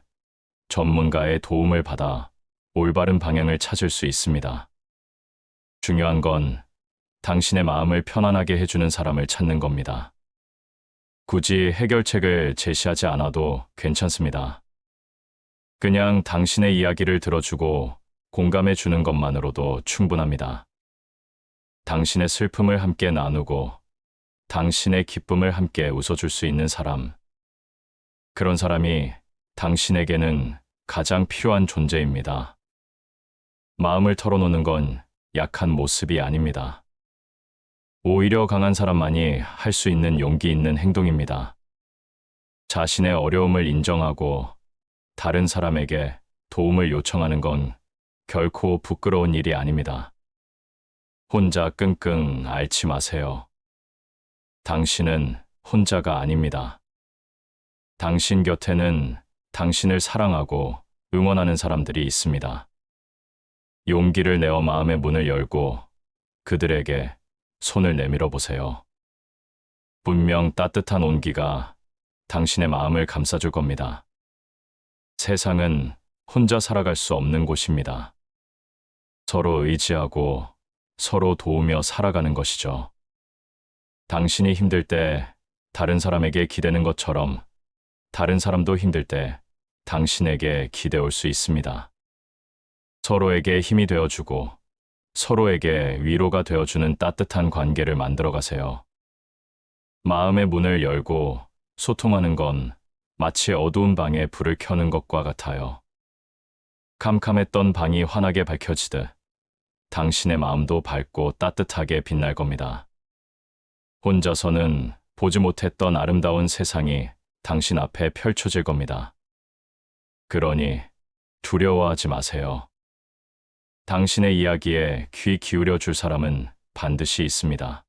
전문가의 도움을 받아 올바른 방향을 찾을 수 있습니다. 중요한 건 당신의 마음을 편안하게 해주는 사람을 찾는 겁니다. 굳이 해결책을 제시하지 않아도 괜찮습니다. 그냥 당신의 이야기를 들어주고 공감해 주는 것만으로도 충분합니다. 당신의 슬픔을 함께 나누고 당신의 기쁨을 함께 웃어줄 수 있는 사람. 그런 사람이 당신에게는 가장 필요한 존재입니다. 마음을 털어놓는 건 약한 모습이 아닙니다. 오히려 강한 사람만이 할 수 있는 용기 있는 행동입니다. 자신의 어려움을 인정하고 다른 사람에게 도움을 요청하는 건 결코 부끄러운 일이 아닙니다. 혼자 끙끙 앓지 마세요. 당신은 혼자가 아닙니다. 당신 곁에는 당신을 사랑하고 응원하는 사람들이 있습니다. 용기를 내어 마음의 문을 열고 그들에게 손을 내밀어 보세요. 분명 따뜻한 온기가 당신의 마음을 감싸줄 겁니다. 세상은 혼자 살아갈 수 없는 곳입니다. 서로 의지하고 서로 도우며 살아가는 것이죠. 당신이 힘들 때 다른 사람에게 기대는 것처럼 다른 사람도 힘들 때 당신에게 기대올 수 있습니다. 서로에게 힘이 되어주고 서로에게 위로가 되어주는 따뜻한 관계를 만들어 가세요. 마음의 문을 열고 소통하는 건 마치 어두운 방에 불을 켜는 것과 같아요. 캄캄했던 방이 환하게 밝혀지듯 당신의 마음도 밝고 따뜻하게 빛날 겁니다. 혼자서는 보지 못했던 아름다운 세상이 당신 앞에 펼쳐질 겁니다. 그러니 두려워하지 마세요. 당신의 이야기에 귀 기울여 줄 사람은 반드시 있습니다.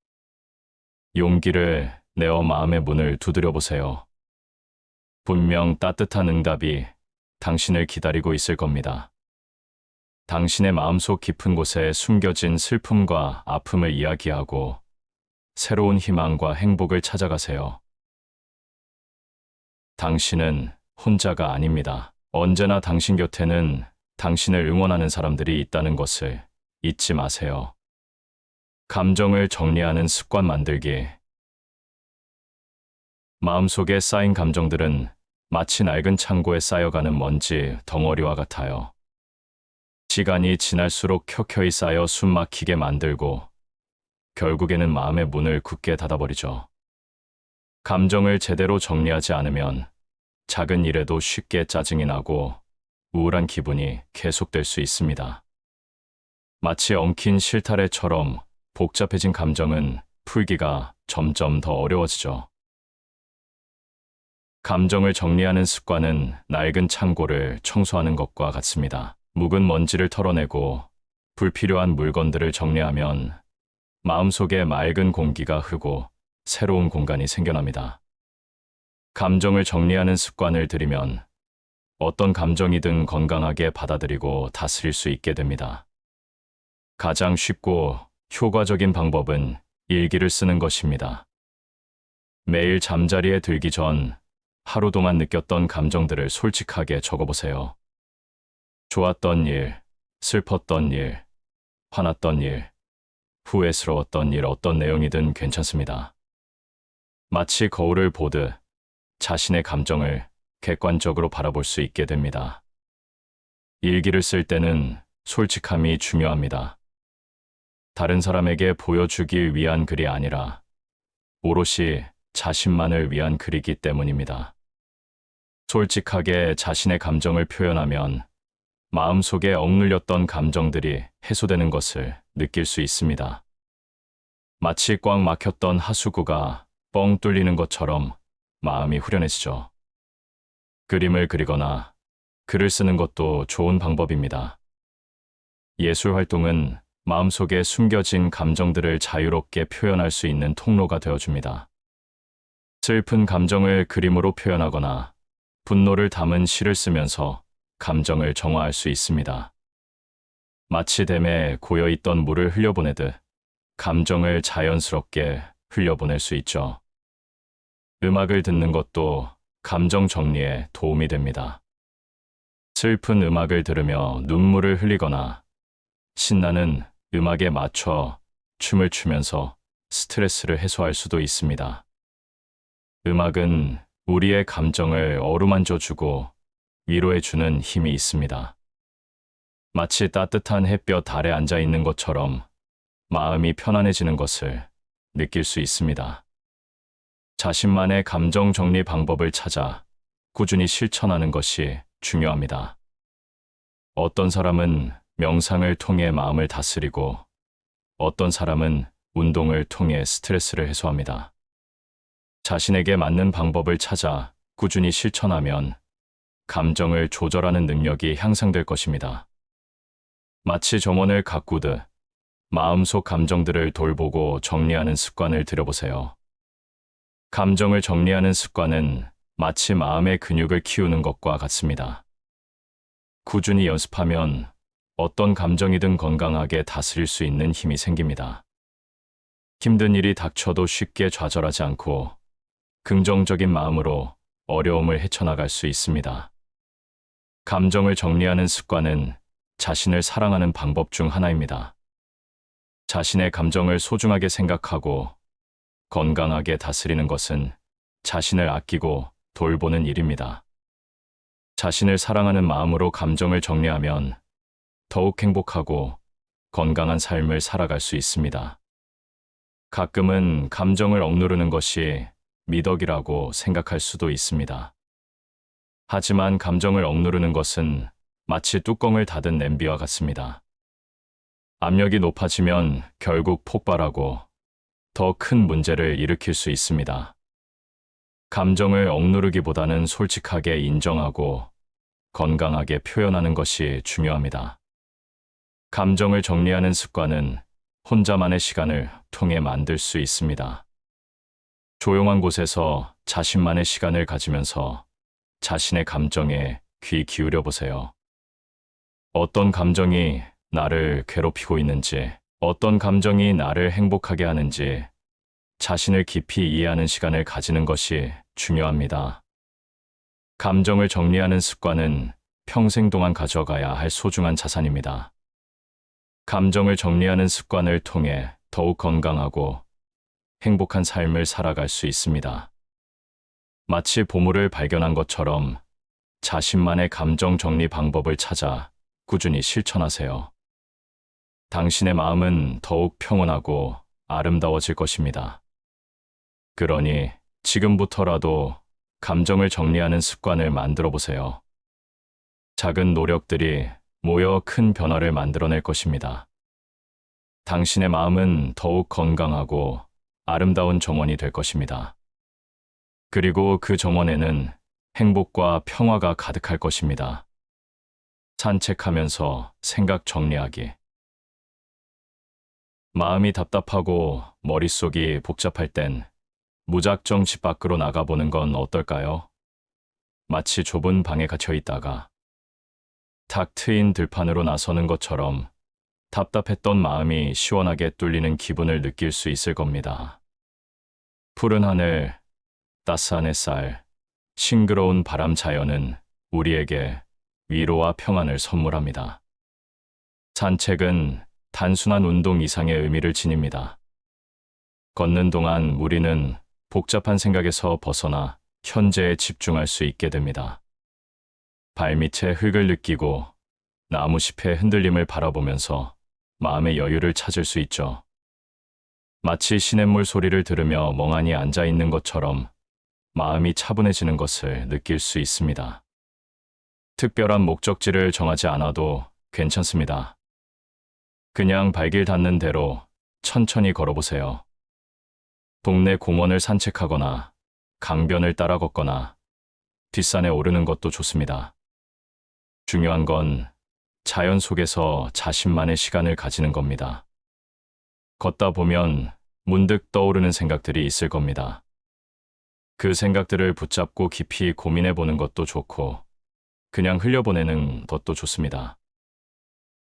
용기를 내어 마음의 문을 두드려 보세요. 분명 따뜻한 응답이 당신을 기다리고 있을 겁니다. 당신의 마음속 깊은 곳에 숨겨진 슬픔과 아픔을 이야기하고 새로운 희망과 행복을 찾아가세요. 당신은 혼자가 아닙니다. 언제나 당신 곁에는 당신을 응원하는 사람들이 있다는 것을 잊지 마세요. 감정을 정리하는 습관 만들기. 마음속에 쌓인 감정들은 마치 낡은 창고에 쌓여가는 먼지 덩어리와 같아요. 시간이 지날수록 켜켜이 쌓여 숨 막히게 만들고 결국에는 마음의 문을 굳게 닫아버리죠. 감정을 제대로 정리하지 않으면 작은 일에도 쉽게 짜증이 나고 우울한 기분이 계속될 수 있습니다. 마치 엉킨 실타래처럼 복잡해진 감정은 풀기가 점점 더 어려워지죠. 감정을 정리하는 습관은 낡은 창고를 청소하는 것과 같습니다. 묵은 먼지를 털어내고 불필요한 물건들을 정리하면 마음속에 맑은 공기가 흐르고 새로운 공간이 생겨납니다. 감정을 정리하는 습관을 들이면 어떤 감정이든 건강하게 받아들이고 다스릴 수 있게 됩니다. 가장 쉽고 효과적인 방법은 일기를 쓰는 것입니다. 매일 잠자리에 들기 전 하루 동안 느꼈던 감정들을 솔직하게 적어보세요. 좋았던 일, 슬펐던 일, 화났던 일, 후회스러웠던 일 어떤 내용이든 괜찮습니다. 마치 거울을 보듯 자신의 감정을 객관적으로 바라볼 수 있게 됩니다. 일기를 쓸 때는 솔직함이 중요합니다. 다른 사람에게 보여주기 위한 글이 아니라 오롯이 자신만을 위한 글이기 때문입니다. 솔직하게 자신의 감정을 표현하면 마음속에 억눌렸던 감정들이 해소되는 것을 느낄 수 있습니다. 마치 꽉 막혔던 하수구가 뻥 뚫리는 것처럼 마음이 후련해지죠. 그림을 그리거나 글을 쓰는 것도 좋은 방법입니다. 예술 활동은 마음속에 숨겨진 감정들을 자유롭게 표현할 수 있는 통로가 되어줍니다. 슬픈 감정을 그림으로 표현하거나 분노를 담은 시를 쓰면서 감정을 정화할 수 있습니다. 마치 댐에 고여있던 물을 흘려보내듯 감정을 자연스럽게 흘려보낼 수 있죠. 음악을 듣는 것도 감정 정리에 도움이 됩니다. 슬픈 음악을 들으며 눈물을 흘리거나 신나는 음악에 맞춰 춤을 추면서 스트레스를 해소할 수도 있습니다. 음악은 우리의 감정을 어루만져주고 위로해주는 힘이 있습니다. 마치 따뜻한 햇볕 아래 앉아 있는 것처럼 마음이 편안해지는 것을 느낄 수 있습니다. 자신만의 감정 정리 방법을 찾아 꾸준히 실천하는 것이 중요합니다. 어떤 사람은 명상을 통해 마음을 다스리고 어떤 사람은 운동을 통해 스트레스를 해소합니다. 자신에게 맞는 방법을 찾아 꾸준히 실천하면 감정을 조절하는 능력이 향상될 것입니다. 마치 정원을 가꾸듯 마음속 감정들을 돌보고 정리하는 습관을 들여보세요. 감정을 정리하는 습관은 마치 마음의 근육을 키우는 것과 같습니다. 꾸준히 연습하면 어떤 감정이든 건강하게 다스릴 수 있는 힘이 생깁니다. 힘든 일이 닥쳐도 쉽게 좌절하지 않고 긍정적인 마음으로 어려움을 헤쳐나갈 수 있습니다. 감정을 정리하는 습관은 자신을 사랑하는 방법 중 하나입니다. 자신의 감정을 소중하게 생각하고 건강하게 다스리는 것은 자신을 아끼고 돌보는 일입니다. 자신을 사랑하는 마음으로 감정을 정리하면 더욱 행복하고 건강한 삶을 살아갈 수 있습니다. 가끔은 감정을 억누르는 것이 미덕이라고 생각할 수도 있습니다. 하지만 감정을 억누르는 것은 마치 뚜껑을 닫은 냄비와 같습니다. 압력이 높아지면 결국 폭발하고 더 큰 문제를 일으킬 수 있습니다. 감정을 억누르기보다는 솔직하게 인정하고 건강하게 표현하는 것이 중요합니다. 감정을 정리하는 습관은 혼자만의 시간을 통해 만들 수 있습니다. 조용한 곳에서 자신만의 시간을 가지면서 자신의 감정에 귀 기울여 보세요. 어떤 감정이 나를 괴롭히고 있는지, 어떤 감정이 나를 행복하게 하는지 자신을 깊이 이해하는 시간을 가지는 것이 중요합니다. 감정을 정리하는 습관은 평생 동안 가져가야 할 소중한 자산입니다. 감정을 정리하는 습관을 통해 더욱 건강하고 행복한 삶을 살아갈 수 있습니다. 마치 보물을 발견한 것처럼 자신만의 감정 정리 방법을 찾아 꾸준히 실천하세요. 당신의 마음은 더욱 평온하고 아름다워질 것입니다. 그러니 지금부터라도 감정을 정리하는 습관을 만들어 보세요. 작은 노력들이 모여 큰 변화를 만들어낼 것입니다. 당신의 마음은 더욱 건강하고 아름다운 정원이 될 것입니다. 그리고 그 정원에는 행복과 평화가 가득할 것입니다. 산책하면서 생각 정리하기. 마음이 답답하고 머릿속이 복잡할 땐 무작정 집 밖으로 나가보는 건 어떨까요? 마치 좁은 방에 갇혀 있다가 탁 트인 들판으로 나서는 것처럼 답답했던 마음이 시원하게 뚫리는 기분을 느낄 수 있을 겁니다. 푸른 하늘, 따스한 햇살, 싱그러운 바람 자연은 우리에게 위로와 평안을 선물합니다. 산책은 단순한 운동 이상의 의미를 지닙니다. 걷는 동안 우리는 복잡한 생각에서 벗어나 현재에 집중할 수 있게 됩니다. 발밑에 흙을 느끼고 나무잎의 흔들림을 바라보면서 마음의 여유를 찾을 수 있죠. 마치 시냇물 소리를 들으며 멍하니 앉아 있는 것처럼 마음이 차분해지는 것을 느낄 수 있습니다. 특별한 목적지를 정하지 않아도 괜찮습니다. 그냥 발길 닿는 대로 천천히 걸어보세요. 동네 공원을 산책하거나 강변을 따라 걷거나 뒷산에 오르는 것도 좋습니다. 중요한 건 자연 속에서 자신만의 시간을 가지는 겁니다. 걷다 보면 문득 떠오르는 생각들이 있을 겁니다. 그 생각들을 붙잡고 깊이 고민해 보는 것도 좋고, 그냥 흘려보내는 것도 좋습니다.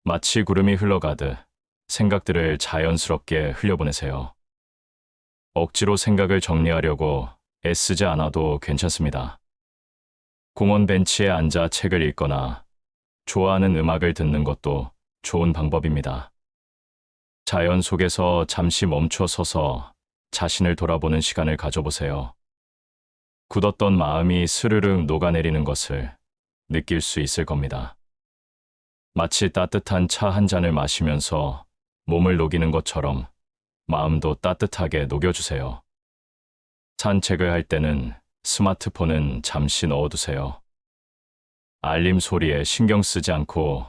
마치 구름이 흘러가듯 생각들을 자연스럽게 흘려보내세요. 억지로 생각을 정리하려고 애쓰지 않아도 괜찮습니다. 공원 벤치에 앉아 책을 읽거나 좋아하는 음악을 듣는 것도 좋은 방법입니다. 자연 속에서 잠시 멈춰 서서 자신을 돌아보는 시간을 가져보세요. 굳었던 마음이 스르륵 녹아내리는 것을 느낄 수 있을 겁니다. 마치 따뜻한 차 한 잔을 마시면서 몸을 녹이는 것처럼 마음도 따뜻하게 녹여주세요. 산책을 할 때는 스마트폰은 잠시 넣어두세요. 알림 소리에 신경 쓰지 않고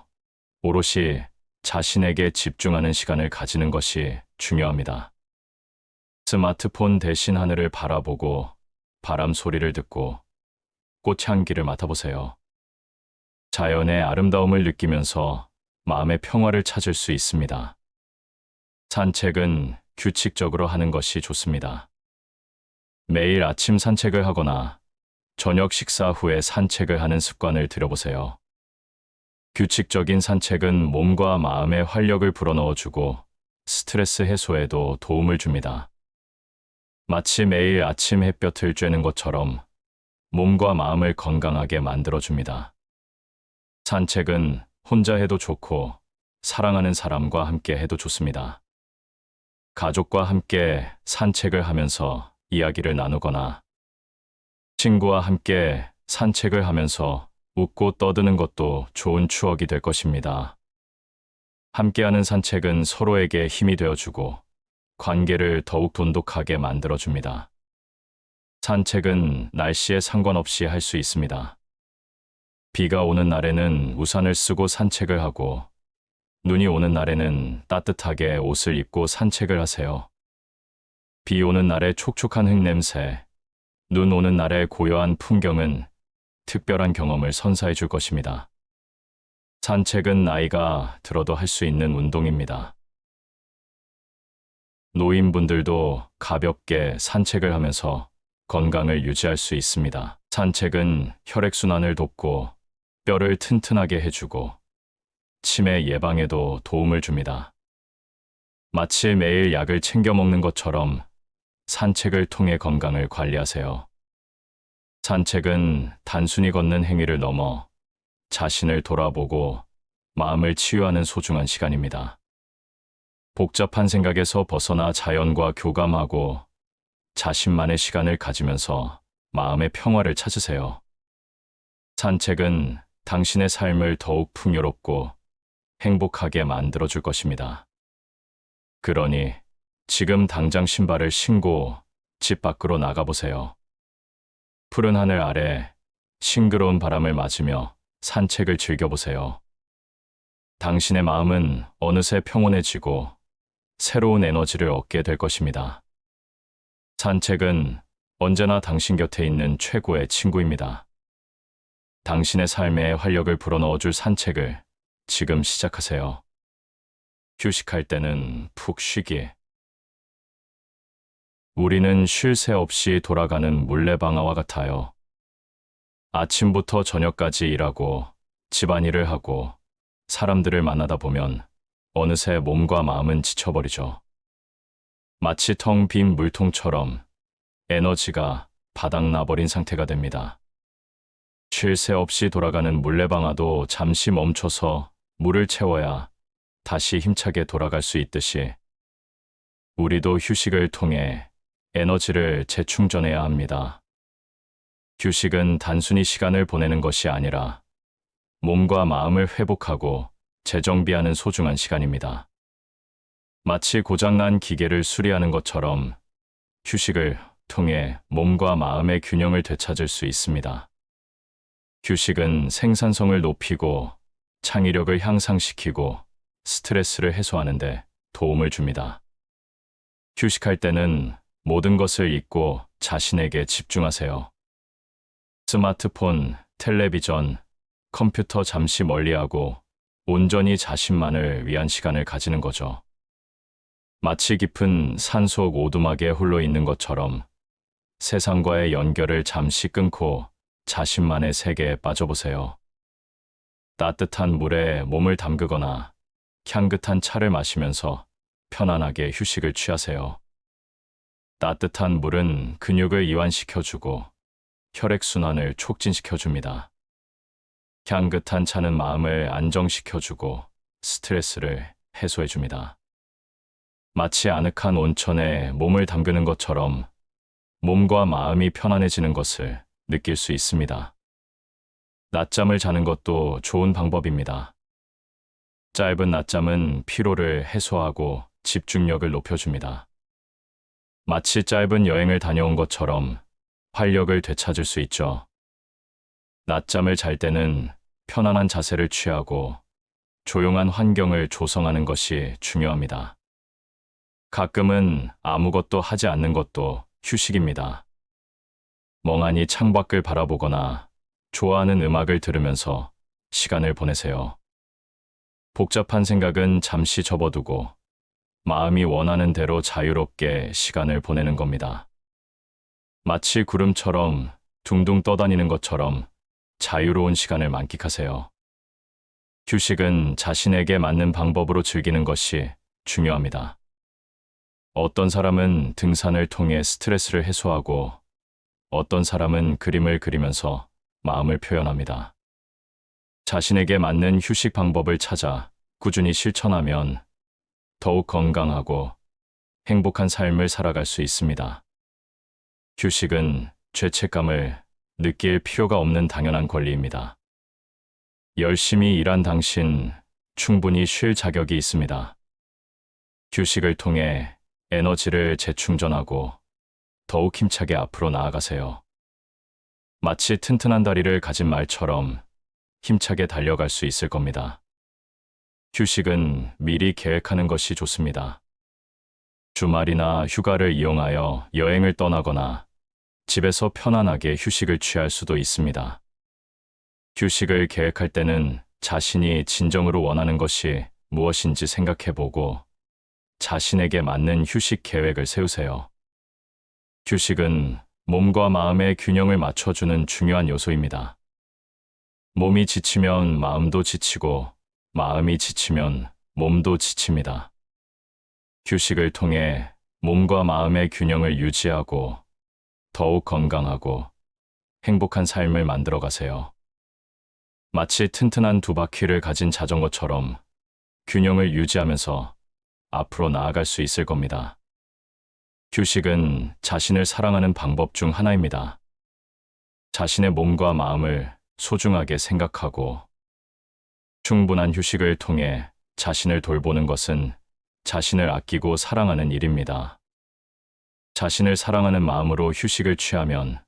오롯이 자신에게 집중하는 시간을 가지는 것이 중요합니다. 스마트폰 대신 하늘을 바라보고 바람 소리를 듣고 꽃향기를 맡아보세요. 자연의 아름다움을 느끼면서 마음의 평화를 찾을 수 있습니다. 산책은 규칙적으로 하는 것이 좋습니다. 매일 아침 산책을 하거나 저녁 식사 후에 산책을 하는 습관을 들여보세요. 규칙적인 산책은 몸과 마음에 활력을 불어넣어주고 스트레스 해소에도 도움을 줍니다. 마치 매일 아침 햇볕을 쬐는 것처럼 몸과 마음을 건강하게 만들어줍니다. 산책은 혼자 해도 좋고 사랑하는 사람과 함께 해도 좋습니다. 가족과 함께 산책을 하면서 이야기를 나누거나 친구와 함께 산책을 하면서 웃고 떠드는 것도 좋은 추억이 될 것입니다. 함께하는 산책은 서로에게 힘이 되어주고 관계를 더욱 돈독하게 만들어줍니다. 산책은 날씨에 상관없이 할 수 있습니다. 비가 오는 날에는 우산을 쓰고 산책을 하고, 눈이 오는 날에는 따뜻하게 옷을 입고 산책을 하세요. 비 오는 날의 촉촉한 흙냄새, 눈 오는 날의 고요한 풍경은 특별한 경험을 선사해 줄 것입니다. 산책은 나이가 들어도 할 수 있는 운동입니다. 노인분들도 가볍게 산책을 하면서 건강을 유지할 수 있습니다. 산책은 혈액순환을 돕고 뼈를 튼튼하게 해주고 치매 예방에도 도움을 줍니다. 마치 매일 약을 챙겨 먹는 것처럼 산책을 통해 건강을 관리하세요. 산책은 단순히 걷는 행위를 넘어 자신을 돌아보고 마음을 치유하는 소중한 시간입니다. 복잡한 생각에서 벗어나 자연과 교감하고 자신만의 시간을 가지면서 마음의 평화를 찾으세요. 산책은 당신의 삶을 더욱 풍요롭고 행복하게 만들어줄 것입니다. 그러니 지금 당장 신발을 신고 집 밖으로 나가보세요. 푸른 하늘 아래 싱그러운 바람을 맞으며 산책을 즐겨보세요. 당신의 마음은 어느새 평온해지고 새로운 에너지를 얻게 될 것입니다. 산책은 언제나 당신 곁에 있는 최고의 친구입니다. 당신의 삶에 활력을 불어넣어줄 산책을 지금 시작하세요. 휴식할 때는 푹 쉬기. 우리는 쉴 새 없이 돌아가는 물레방아와 같아요. 아침부터 저녁까지 일하고 집안일을 하고 사람들을 만나다 보면 어느새 몸과 마음은 지쳐버리죠. 마치 텅 빈 물통처럼 에너지가 바닥나버린 상태가 됩니다. 쉴 새 없이 돌아가는 물레방아도 잠시 멈춰서 물을 채워야 다시 힘차게 돌아갈 수 있듯이 우리도 휴식을 통해 에너지를 재충전해야 합니다. 휴식은 단순히 시간을 보내는 것이 아니라 몸과 마음을 회복하고 재정비하는 소중한 시간입니다. 마치 고장난 기계를 수리하는 것처럼 휴식을 통해 몸과 마음의 균형을 되찾을 수 있습니다. 휴식은 생산성을 높이고 창의력을 향상시키고 스트레스를 해소하는 데 도움을 줍니다. 휴식할 때는 모든 것을 잊고 자신에게 집중하세요. 스마트폰, 텔레비전, 컴퓨터 잠시 멀리하고 온전히 자신만을 위한 시간을 가지는 거죠. 마치 깊은 산속 오두막에 홀로 있는 것처럼 세상과의 연결을 잠시 끊고 자신만의 세계에 빠져보세요. 따뜻한 물에 몸을 담그거나 향긋한 차를 마시면서 편안하게 휴식을 취하세요. 따뜻한 물은 근육을 이완시켜주고 혈액순환을 촉진시켜줍니다. 향긋한 차는 마음을 안정시켜주고 스트레스를 해소해줍니다. 마치 아늑한 온천에 몸을 담그는 것처럼 몸과 마음이 편안해지는 것을 느낄 수 있습니다. 낮잠을 자는 것도 좋은 방법입니다. 짧은 낮잠은 피로를 해소하고 집중력을 높여줍니다. 마치 짧은 여행을 다녀온 것처럼 활력을 되찾을 수 있죠. 낮잠을 잘 때는 편안한 자세를 취하고 조용한 환경을 조성하는 것이 중요합니다. 가끔은 아무것도 하지 않는 것도 휴식입니다. 멍하니 창밖을 바라보거나 좋아하는 음악을 들으면서 시간을 보내세요. 복잡한 생각은 잠시 접어두고 마음이 원하는 대로 자유롭게 시간을 보내는 겁니다. 마치 구름처럼 둥둥 떠다니는 것처럼 자유로운 시간을 만끽하세요. 휴식은 자신에게 맞는 방법으로 즐기는 것이 중요합니다. 어떤 사람은 등산을 통해 스트레스를 해소하고 어떤 사람은 그림을 그리면서 마음을 표현합니다. 자신에게 맞는 휴식 방법을 찾아 꾸준히 실천하면 더욱 건강하고 행복한 삶을 살아갈 수 있습니다. 휴식은 죄책감을 느낄 필요가 없는 당연한 권리입니다. 열심히 일한 당신 충분히 쉴 자격이 있습니다. 휴식을 통해 에너지를 재충전하고 더욱 힘차게 앞으로 나아가세요. 마치 튼튼한 다리를 가진 말처럼 힘차게 달려갈 수 있을 겁니다. 휴식은 미리 계획하는 것이 좋습니다. 주말이나 휴가를 이용하여 여행을 떠나거나 집에서 편안하게 휴식을 취할 수도 있습니다. 휴식을 계획할 때는 자신이 진정으로 원하는 것이 무엇인지 생각해보고 자신에게 맞는 휴식 계획을 세우세요. 휴식은 몸과 마음의 균형을 맞춰주는 중요한 요소입니다. 몸이 지치면 마음도 지치고 마음이 지치면 몸도 지칩니다. 휴식을 통해 몸과 마음의 균형을 유지하고 더욱 건강하고 행복한 삶을 만들어 가세요. 마치 튼튼한 두 바퀴를 가진 자전거처럼 균형을 유지하면서 앞으로 나아갈 수 있을 겁니다. 휴식은 자신을 사랑하는 방법 중 하나입니다. 자신의 몸과 마음을 소중하게 생각하고 충분한 휴식을 통해 자신을 돌보는 것은 자신을 아끼고 사랑하는 일입니다. 자신을 사랑하는 마음으로 휴식을 취하면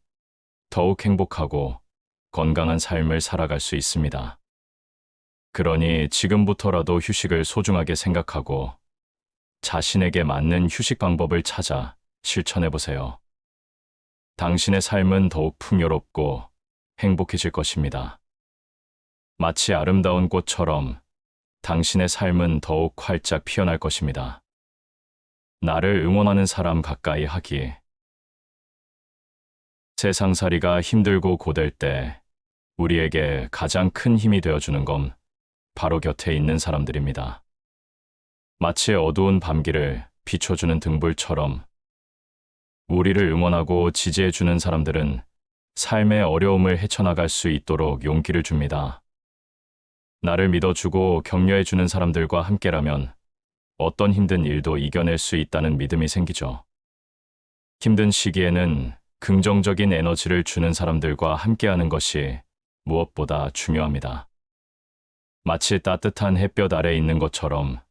더욱 행복하고 건강한 삶을 살아갈 수 있습니다. 그러니 지금부터라도 휴식을 소중하게 생각하고 자신에게 맞는 휴식 방법을 찾아 실천해 보세요. 당신의 삶은 더욱 풍요롭고 행복해질 것입니다. 마치 아름다운 꽃처럼 당신의 삶은 더욱 활짝 피어날 것입니다. 나를 응원하는 사람 가까이 하기. 세상살이가 힘들고 고될 때 우리에게 가장 큰 힘이 되어주는 건 바로 곁에 있는 사람들입니다. 마치 어두운 밤길을 비춰주는 등불처럼 우리를 응원하고 지지해주는 사람들은 삶의 어려움을 헤쳐나갈 수 있도록 용기를 줍니다. 나를 믿어주고 격려해주는 사람들과 함께라면 어떤 힘든 일도 이겨낼 수 있다는 믿음이 생기죠. 힘든 시기에는 긍정적인 에너지를 주는 사람들과 함께하는 것이 무엇보다 중요합니다. 마치 따뜻한 햇볕 아래 있는 것처럼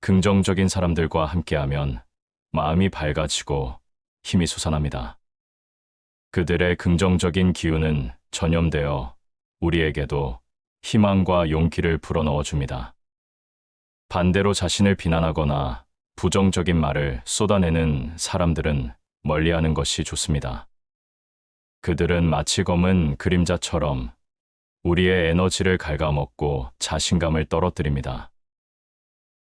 긍정적인 사람들과 함께하면 마음이 밝아지고 힘이 솟아납니다. 그들의 긍정적인 기운은 전염되어 우리에게도 희망과 용기를 불어넣어 줍니다. 반대로 자신을 비난하거나 부정적인 말을 쏟아내는 사람들은 멀리하는 것이 좋습니다. 그들은 마치 검은 그림자처럼 우리의 에너지를 갉아먹고 자신감을 떨어뜨립니다.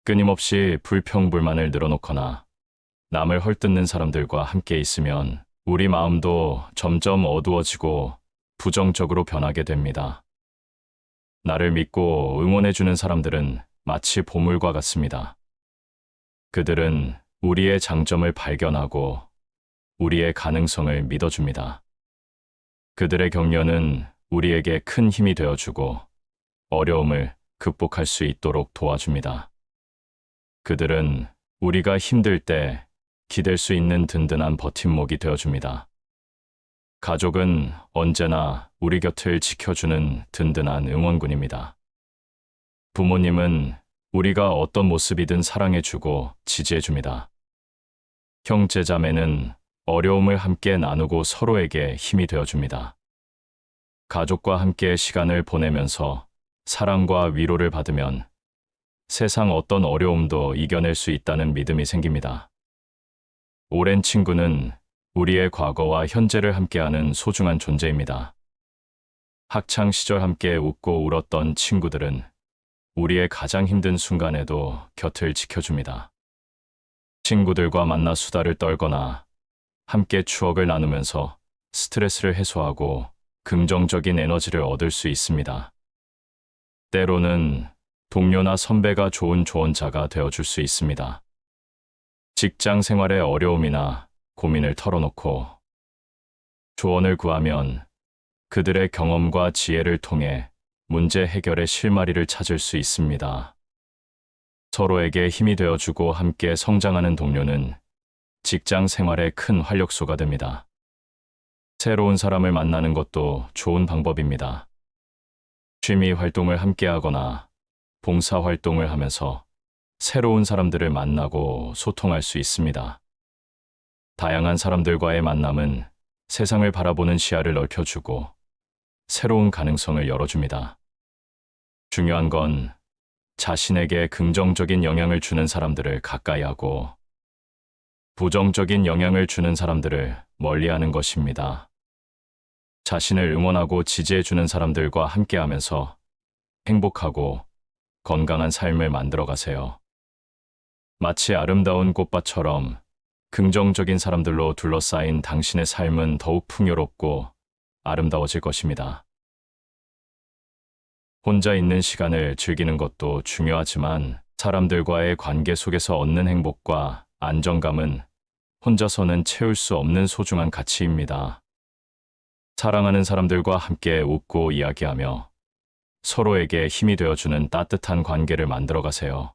끊임없이 불평불만을 늘어놓거나 남을 헐뜯는 사람들과 함께 있으면 우리 마음도 점점 어두워지고 부정적으로 변하게 됩니다. 나를 믿고 응원해주는 사람들은 마치 보물과 같습니다. 그들은 우리의 장점을 발견하고 우리의 가능성을 믿어줍니다. 그들의 격려는 우리에게 큰 힘이 되어주고 어려움을 극복할 수 있도록 도와줍니다. 그들은 우리가 힘들 때 기댈 수 있는 든든한 버팀목이 되어줍니다. 가족은 언제나 우리 곁을 지켜주는 든든한 응원군입니다. 부모님은 우리가 어떤 모습이든 사랑해주고 지지해줍니다. 형제자매는 어려움을 함께 나누고 서로에게 힘이 되어줍니다. 가족과 함께 시간을 보내면서 사랑과 위로를 받으면 세상 어떤 어려움도 이겨낼 수 있다는 믿음이 생깁니다. 오랜 친구는 우리의 과거와 현재를 함께하는 소중한 존재입니다. 학창 시절 함께 웃고 울었던 친구들은 우리의 가장 힘든 순간에도 곁을 지켜줍니다. 친구들과 만나 수다를 떨거나 함께 추억을 나누면서 스트레스를 해소하고 긍정적인 에너지를 얻을 수 있습니다. 때로는 동료나 선배가 좋은 조언자가 되어줄 수 있습니다. 직장 생활의 어려움이나 고민을 털어놓고 조언을 구하면 그들의 경험과 지혜를 통해 문제 해결의 실마리를 찾을 수 있습니다. 서로에게 힘이 되어주고 함께 성장하는 동료는 직장 생활의 큰 활력소가 됩니다. 새로운 사람을 만나는 것도 좋은 방법입니다. 취미 활동을 함께하거나 봉사 활동을 하면서 새로운 사람들을 만나고 소통할 수 있습니다. 다양한 사람들과의 만남은 세상을 바라보는 시야를 넓혀주고 새로운 가능성을 열어줍니다. 중요한 건 자신에게 긍정적인 영향을 주는 사람들을 가까이 하고 부정적인 영향을 주는 사람들을 멀리하는 것입니다. 자신을 응원하고 지지해주는 사람들과 함께하면서 행복하고 건강한 삶을 만들어 가세요. 마치 아름다운 꽃밭처럼 긍정적인 사람들로 둘러싸인 당신의 삶은 더욱 풍요롭고 아름다워질 것입니다. 혼자 있는 시간을 즐기는 것도 중요하지만 사람들과의 관계 속에서 얻는 행복과 안정감은 혼자서는 채울 수 없는 소중한 가치입니다. 사랑하는 사람들과 함께 웃고 이야기하며 서로에게 힘이 되어주는 따뜻한 관계를 만들어 가세요.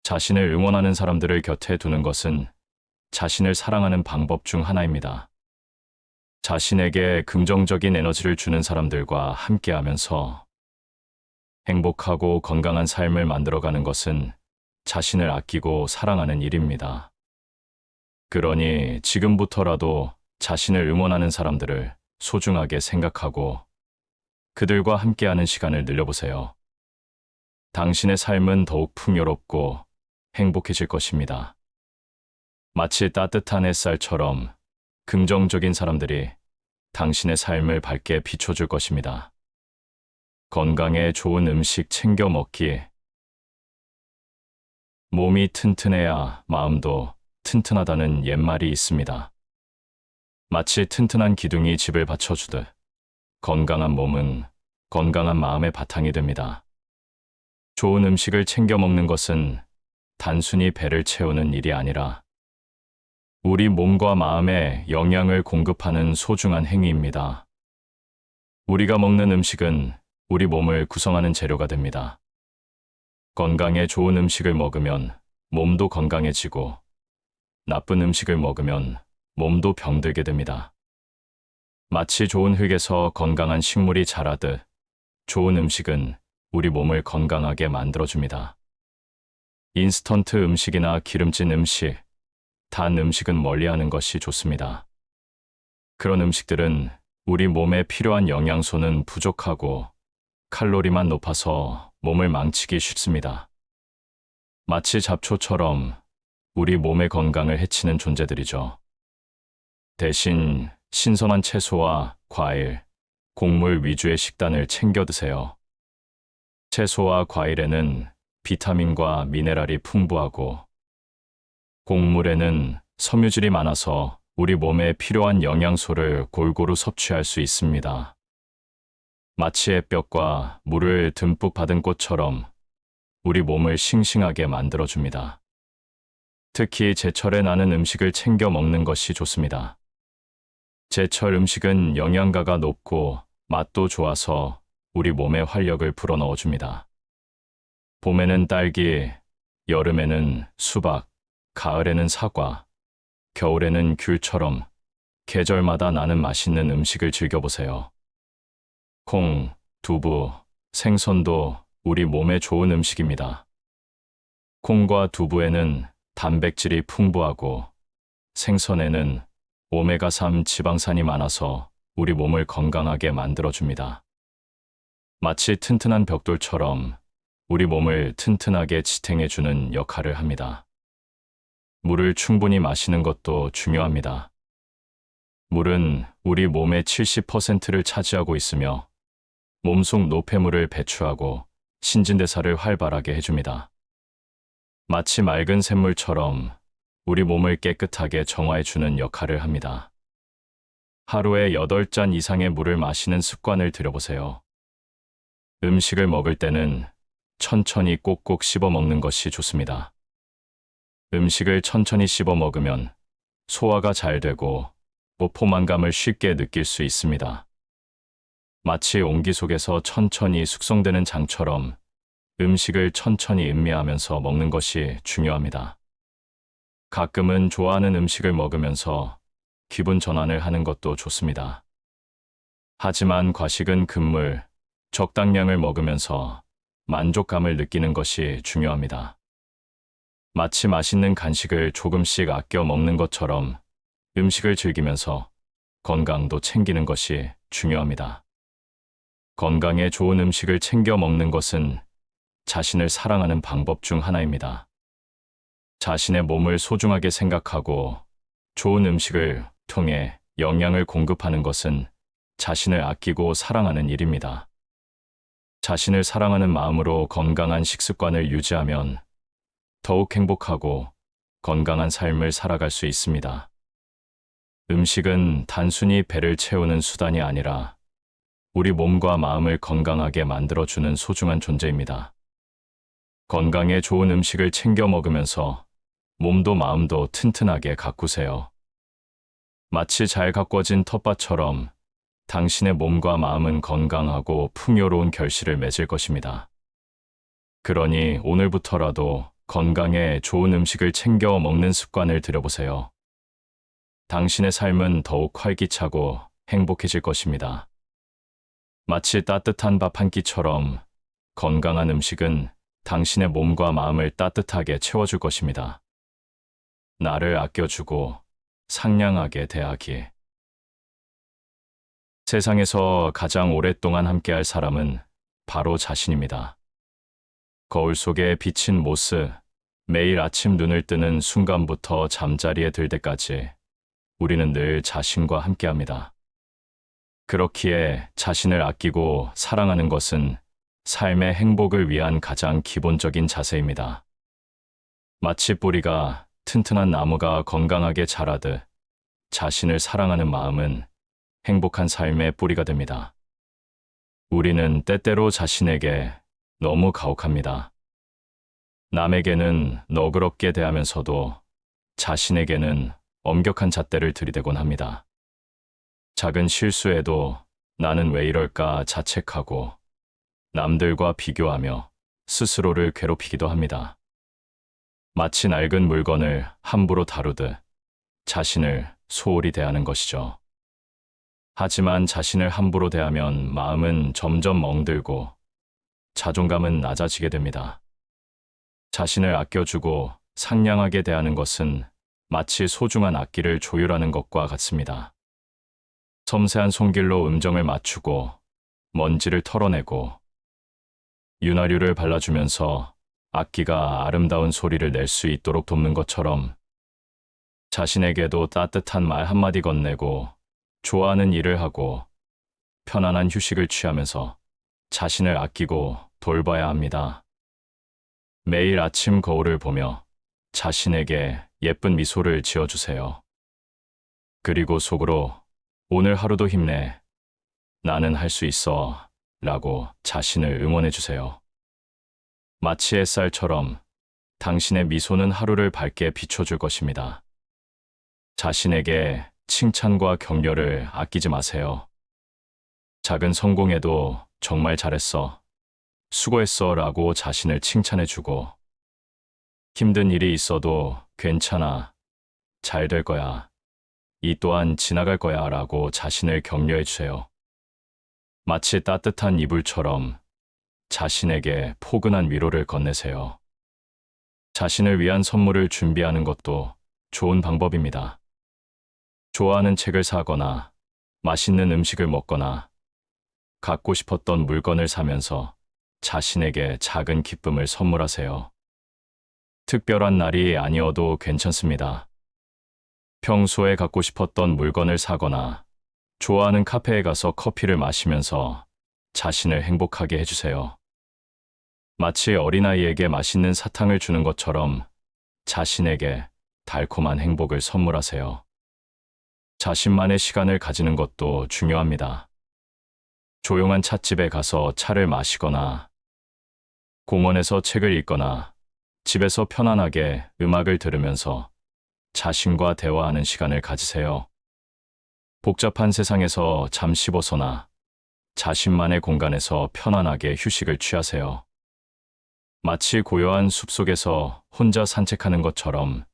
자신을 응원하는 사람들을 곁에 두는 것은 자신을 사랑하는 방법 중 하나입니다. 자신에게 긍정적인 에너지를 주는 사람들과 함께하면서 행복하고 건강한 삶을 만들어가는 것은 자신을 아끼고 사랑하는 일입니다. 그러니 지금부터라도 자신을 응원하는 사람들을 소중하게 생각하고 그들과 함께하는 시간을 늘려보세요. 당신의 삶은 더욱 풍요롭고 행복해질 것입니다. 마치 따뜻한 햇살처럼 긍정적인 사람들이 당신의 삶을 밝게 비춰줄 것입니다. 건강에 좋은 음식 챙겨 먹기. 몸이 튼튼해야 마음도 튼튼하다는 옛말이 있습니다. 마치 튼튼한 기둥이 집을 받쳐주듯 건강한 몸은 건강한 마음의 바탕이 됩니다. 좋은 음식을 챙겨 먹는 것은 단순히 배를 채우는 일이 아니라 우리 몸과 마음에 영양을 공급하는 소중한 행위입니다. 우리가 먹는 음식은 우리 몸을 구성하는 재료가 됩니다. 건강에 좋은 음식을 먹으면 몸도 건강해지고 나쁜 음식을 먹으면 몸도 병들게 됩니다. 마치 좋은 흙에서 건강한 식물이 자라듯 좋은 음식은 우리 몸을 건강하게 만들어줍니다. 인스턴트 음식이나 기름진 음식, 단 음식은 멀리하는 것이 좋습니다. 그런 음식들은 우리 몸에 필요한 영양소는 부족하고 칼로리만 높아서 몸을 망치기 쉽습니다. 마치 잡초처럼 우리 몸의 건강을 해치는 존재들이죠. 대신 신선한 채소와 과일, 곡물 위주의 식단을 챙겨 드세요. 채소와 과일에는 비타민과 미네랄이 풍부하고 곡물에는 섬유질이 많아서 우리 몸에 필요한 영양소를 골고루 섭취할 수 있습니다. 마치 햇볕과 물을 듬뿍 받은 꽃처럼 우리 몸을 싱싱하게 만들어줍니다. 특히 제철에 나는 음식을 챙겨 먹는 것이 좋습니다. 제철 음식은 영양가가 높고 맛도 좋아서 우리 몸에 활력을 불어넣어줍니다. 봄에는 딸기, 여름에는 수박, 가을에는 사과, 겨울에는 귤처럼 계절마다 나는 맛있는 음식을 즐겨보세요. 콩, 두부, 생선도 우리 몸에 좋은 음식입니다. 콩과 두부에는 단백질이 풍부하고 생선에는 오메가3 지방산이 많아서 우리 몸을 건강하게 만들어줍니다. 마치 튼튼한 벽돌처럼 우리 몸을 튼튼하게 지탱해주는 역할을 합니다. 물을 충분히 마시는 것도 중요합니다. 물은 우리 몸의 70%를 차지하고 있으며 몸속 노폐물을 배출하고 신진대사를 활발하게 해줍니다. 마치 맑은 샘물처럼 우리 몸을 깨끗하게 정화해주는 역할을 합니다. 하루에 8잔 이상의 물을 마시는 습관을 들여보세요. 음식을 먹을 때는 천천히 꼭꼭 씹어 먹는 것이 좋습니다. 음식을 천천히 씹어 먹으면 소화가 잘 되고 포만감을 쉽게 느낄 수 있습니다. 마치 온기 속에서 천천히 숙성되는 장처럼 음식을 천천히 음미하면서 먹는 것이 중요합니다. 가끔은 좋아하는 음식을 먹으면서 기분 전환을 하는 것도 좋습니다. 하지만 과식은 금물, 적당량을 먹으면서 만족감을 느끼는 것이 중요합니다. 마치 맛있는 간식을 조금씩 아껴 먹는 것처럼 음식을 즐기면서 건강도 챙기는 것이 중요합니다. 건강에 좋은 음식을 챙겨 먹는 것은 자신을 사랑하는 방법 중 하나입니다. 자신의 몸을 소중하게 생각하고 좋은 음식을 통해 영양을 공급하는 것은 자신을 아끼고 사랑하는 일입니다. 자신을 사랑하는 마음으로 건강한 식습관을 유지하면 더욱 행복하고 건강한 삶을 살아갈 수 있습니다. 음식은 단순히 배를 채우는 수단이 아니라 우리 몸과 마음을 건강하게 만들어주는 소중한 존재입니다. 건강에 좋은 음식을 챙겨 먹으면서 몸도 마음도 튼튼하게 가꾸세요. 마치 잘 가꿔진 텃밭처럼 당신의 몸과 마음은 건강하고 풍요로운 결실을 맺을 것입니다. 그러니 오늘부터라도 건강에 좋은 음식을 챙겨 먹는 습관을 들여보세요. 당신의 삶은 더욱 활기차고 행복해질 것입니다. 마치 따뜻한 밥 한 끼처럼 건강한 음식은 당신의 몸과 마음을 따뜻하게 채워줄 것입니다. 나를 아껴주고 상냥하게 대하기. 세상에서 가장 오랫동안 함께할 사람은 바로 자신입니다. 거울 속에 비친 모습, 매일 아침 눈을 뜨는 순간부터 잠자리에 들 때까지 우리는 늘 자신과 함께합니다. 그렇기에 자신을 아끼고 사랑하는 것은 삶의 행복을 위한 가장 기본적인 자세입니다. 마치 뿌리가 튼튼한 나무가 건강하게 자라듯 자신을 사랑하는 마음은 행복한 삶의 뿌리가 됩니다. 우리는 때때로 자신에게 너무 가혹합니다. 남에게는 너그럽게 대하면서도 자신에게는 엄격한 잣대를 들이대곤 합니다. 작은 실수에도 나는 왜 이럴까 자책하고 남들과 비교하며 스스로를 괴롭히기도 합니다. 마치 낡은 물건을 함부로 다루듯 자신을 소홀히 대하는 것이죠. 하지만 자신을 함부로 대하면 마음은 점점 멍들고 자존감은 낮아지게 됩니다. 자신을 아껴주고 상냥하게 대하는 것은 마치 소중한 악기를 조율하는 것과 같습니다. 섬세한 손길로 음정을 맞추고 먼지를 털어내고 윤활유를 발라주면서 악기가 아름다운 소리를 낼 수 있도록 돕는 것처럼 자신에게도 따뜻한 말 한마디 건네고 좋아하는 일을 하고 편안한 휴식을 취하면서 자신을 아끼고 돌봐야 합니다. 매일 아침 거울을 보며 자신에게 예쁜 미소를 지어주세요. 그리고 속으로 오늘 하루도 힘내. 나는 할 수 있어. 라고 자신을 응원해주세요. 마치 햇살처럼 당신의 미소는 하루를 밝게 비춰줄 것입니다. 자신에게 칭찬과 격려를 아끼지 마세요. 작은 성공에도 정말 잘했어. 수고했어 라고 자신을 칭찬해주고 힘든 일이 있어도 괜찮아. 잘 될 거야. 이 또한 지나갈 거야 라고 자신을 격려해주세요. 마치 따뜻한 이불처럼 자신에게 포근한 위로를 건네세요. 자신을 위한 선물을 준비하는 것도 좋은 방법입니다. 좋아하는 책을 사거나 맛있는 음식을 먹거나 갖고 싶었던 물건을 사면서 자신에게 작은 기쁨을 선물하세요. 특별한 날이 아니어도 괜찮습니다. 평소에 갖고 싶었던 물건을 사거나 좋아하는 카페에 가서 커피를 마시면서 자신을 행복하게 해주세요. 마치 어린아이에게 맛있는 사탕을 주는 것처럼 자신에게 달콤한 행복을 선물하세요. 자신만의 시간을 가지는 것도 중요합니다. 조용한 찻집에 가서 차를 마시거나 공원에서 책을 읽거나 집에서 편안하게 음악을 들으면서 자신과 대화하는 시간을 가지세요. 복잡한 세상에서 잠시 벗어나 자신만의 공간에서 편안하게 휴식을 취하세요. 마치 고요한 숲속에서 혼자 산책하는 것처럼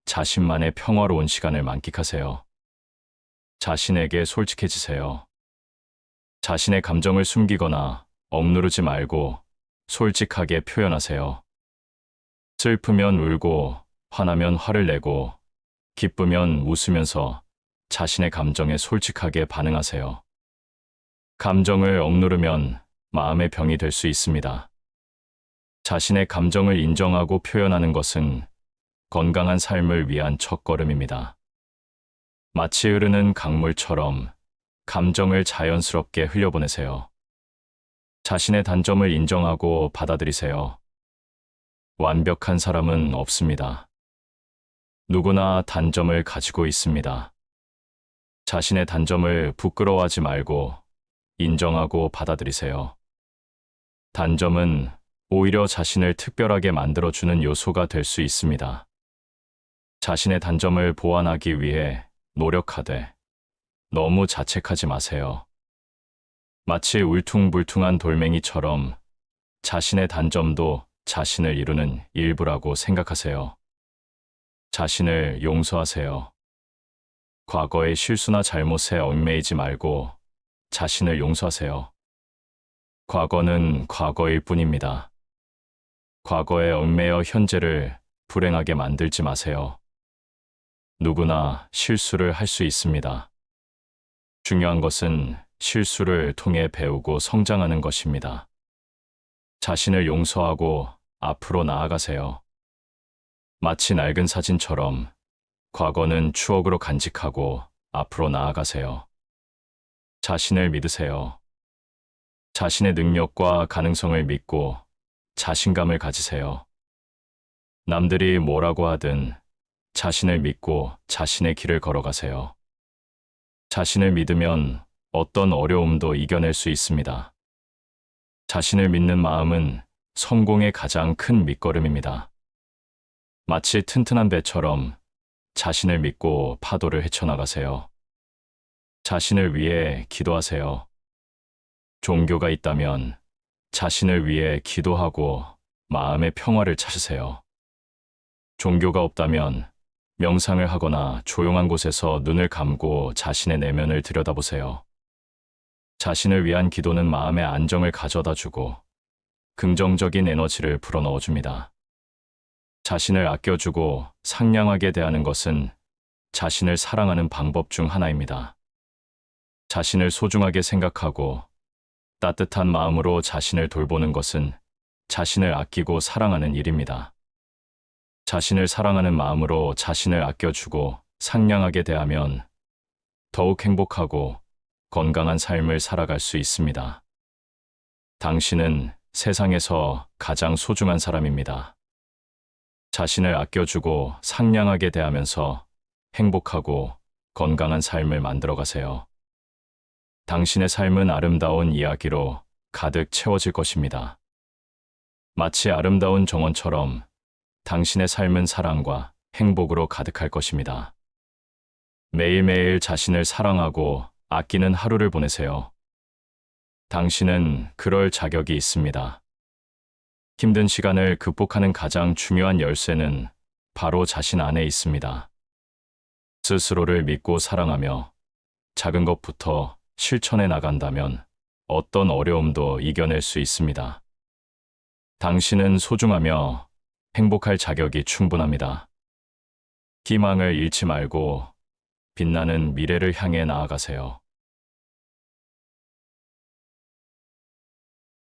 자신만의 평화로운 시간을 만끽하세요. 자신에게 솔직해지세요. 자신의 감정을 숨기거나 억누르지 말고 솔직하게 표현하세요. 슬프면 울고, 화나면 화를 내고, 기쁘면 웃으면서 자신의 감정에 솔직하게 반응하세요. 감정을 억누르면 마음의 병이 될 수 있습니다. 자신의 감정을 인정하고 표현하는 것은 건강한 삶을 위한 첫걸음입니다. 마치 흐르는 강물처럼 감정을 자연스럽게 흘려보내세요. 자신의 단점을 인정하고 받아들이세요. 완벽한 사람은 없습니다. 누구나 단점을 가지고 있습니다. 자신의 단점을 부끄러워하지 말고 인정하고 받아들이세요. 단점은 오히려 자신을 특별하게 만들어주는 요소가 될 수 있습니다. 자신의 단점을 보완하기 위해 노력하되 너무 자책하지 마세요. 마치 울퉁불퉁한 돌멩이처럼 자신의 단점도 자신을 이루는 일부라고 생각하세요. 자신을 용서하세요. 과거의 실수나 잘못에 얽매이지 말고 자신을 용서하세요. 과거는 과거일 뿐입니다. 과거에 얽매여 현재를 불행하게 만들지 마세요. 누구나 실수를 할 수 있습니다. 중요한 것은 실수를 통해 배우고 성장하는 것입니다. 자신을 용서하고 앞으로 나아가세요. 마치 낡은 사진처럼 과거는 추억으로 간직하고 앞으로 나아가세요. 자신을 믿으세요. 자신의 능력과 가능성을 믿고 자신감을 가지세요. 남들이 뭐라고 하든 자신을 믿고 자신의 길을 걸어가세요. 자신을 믿으면 어떤 어려움도 이겨낼 수 있습니다. 자신을 믿는 마음은 성공의 가장 큰 밑거름입니다. 마치 튼튼한 배처럼 자신을 믿고 파도를 헤쳐나가세요. 자신을 위해 기도하세요. 종교가 있다면 자신을 위해 기도하고 마음의 평화를 찾으세요. 종교가 없다면 명상을 하거나 조용한 곳에서 눈을 감고 자신의 내면을 들여다보세요. 자신을 위한 기도는 마음의 안정을 가져다 주고 긍정적인 에너지를 불어넣어 줍니다. 자신을 아껴주고 상냥하게 대하는 것은 자신을 사랑하는 방법 중 하나입니다. 자신을 소중하게 생각하고 따뜻한 마음으로 자신을 돌보는 것은 자신을 아끼고 사랑하는 일입니다. 자신을 사랑하는 마음으로 자신을 아껴주고 상냥하게 대하면 더욱 행복하고 건강한 삶을 살아갈 수 있습니다. 당신은 세상에서 가장 소중한 사람입니다. 자신을 아껴주고 상냥하게 대하면서 행복하고 건강한 삶을 만들어 가세요. 당신의 삶은 아름다운 이야기로 가득 채워질 것입니다. 마치 아름다운 정원처럼 당신의 삶은 사랑과 행복으로 가득할 것입니다. 매일매일 자신을 사랑하고 아끼는 하루를 보내세요. 당신은 그럴 자격이 있습니다. 힘든 시간을 극복하는 가장 중요한 열쇠는 바로 자신 안에 있습니다. 스스로를 믿고 사랑하며 작은 것부터 실천해 나간다면 어떤 어려움도 이겨낼 수 있습니다. 당신은 소중하며 행복할 자격이 충분합니다. 희망을 잃지 말고 빛나는 미래를 향해 나아가세요.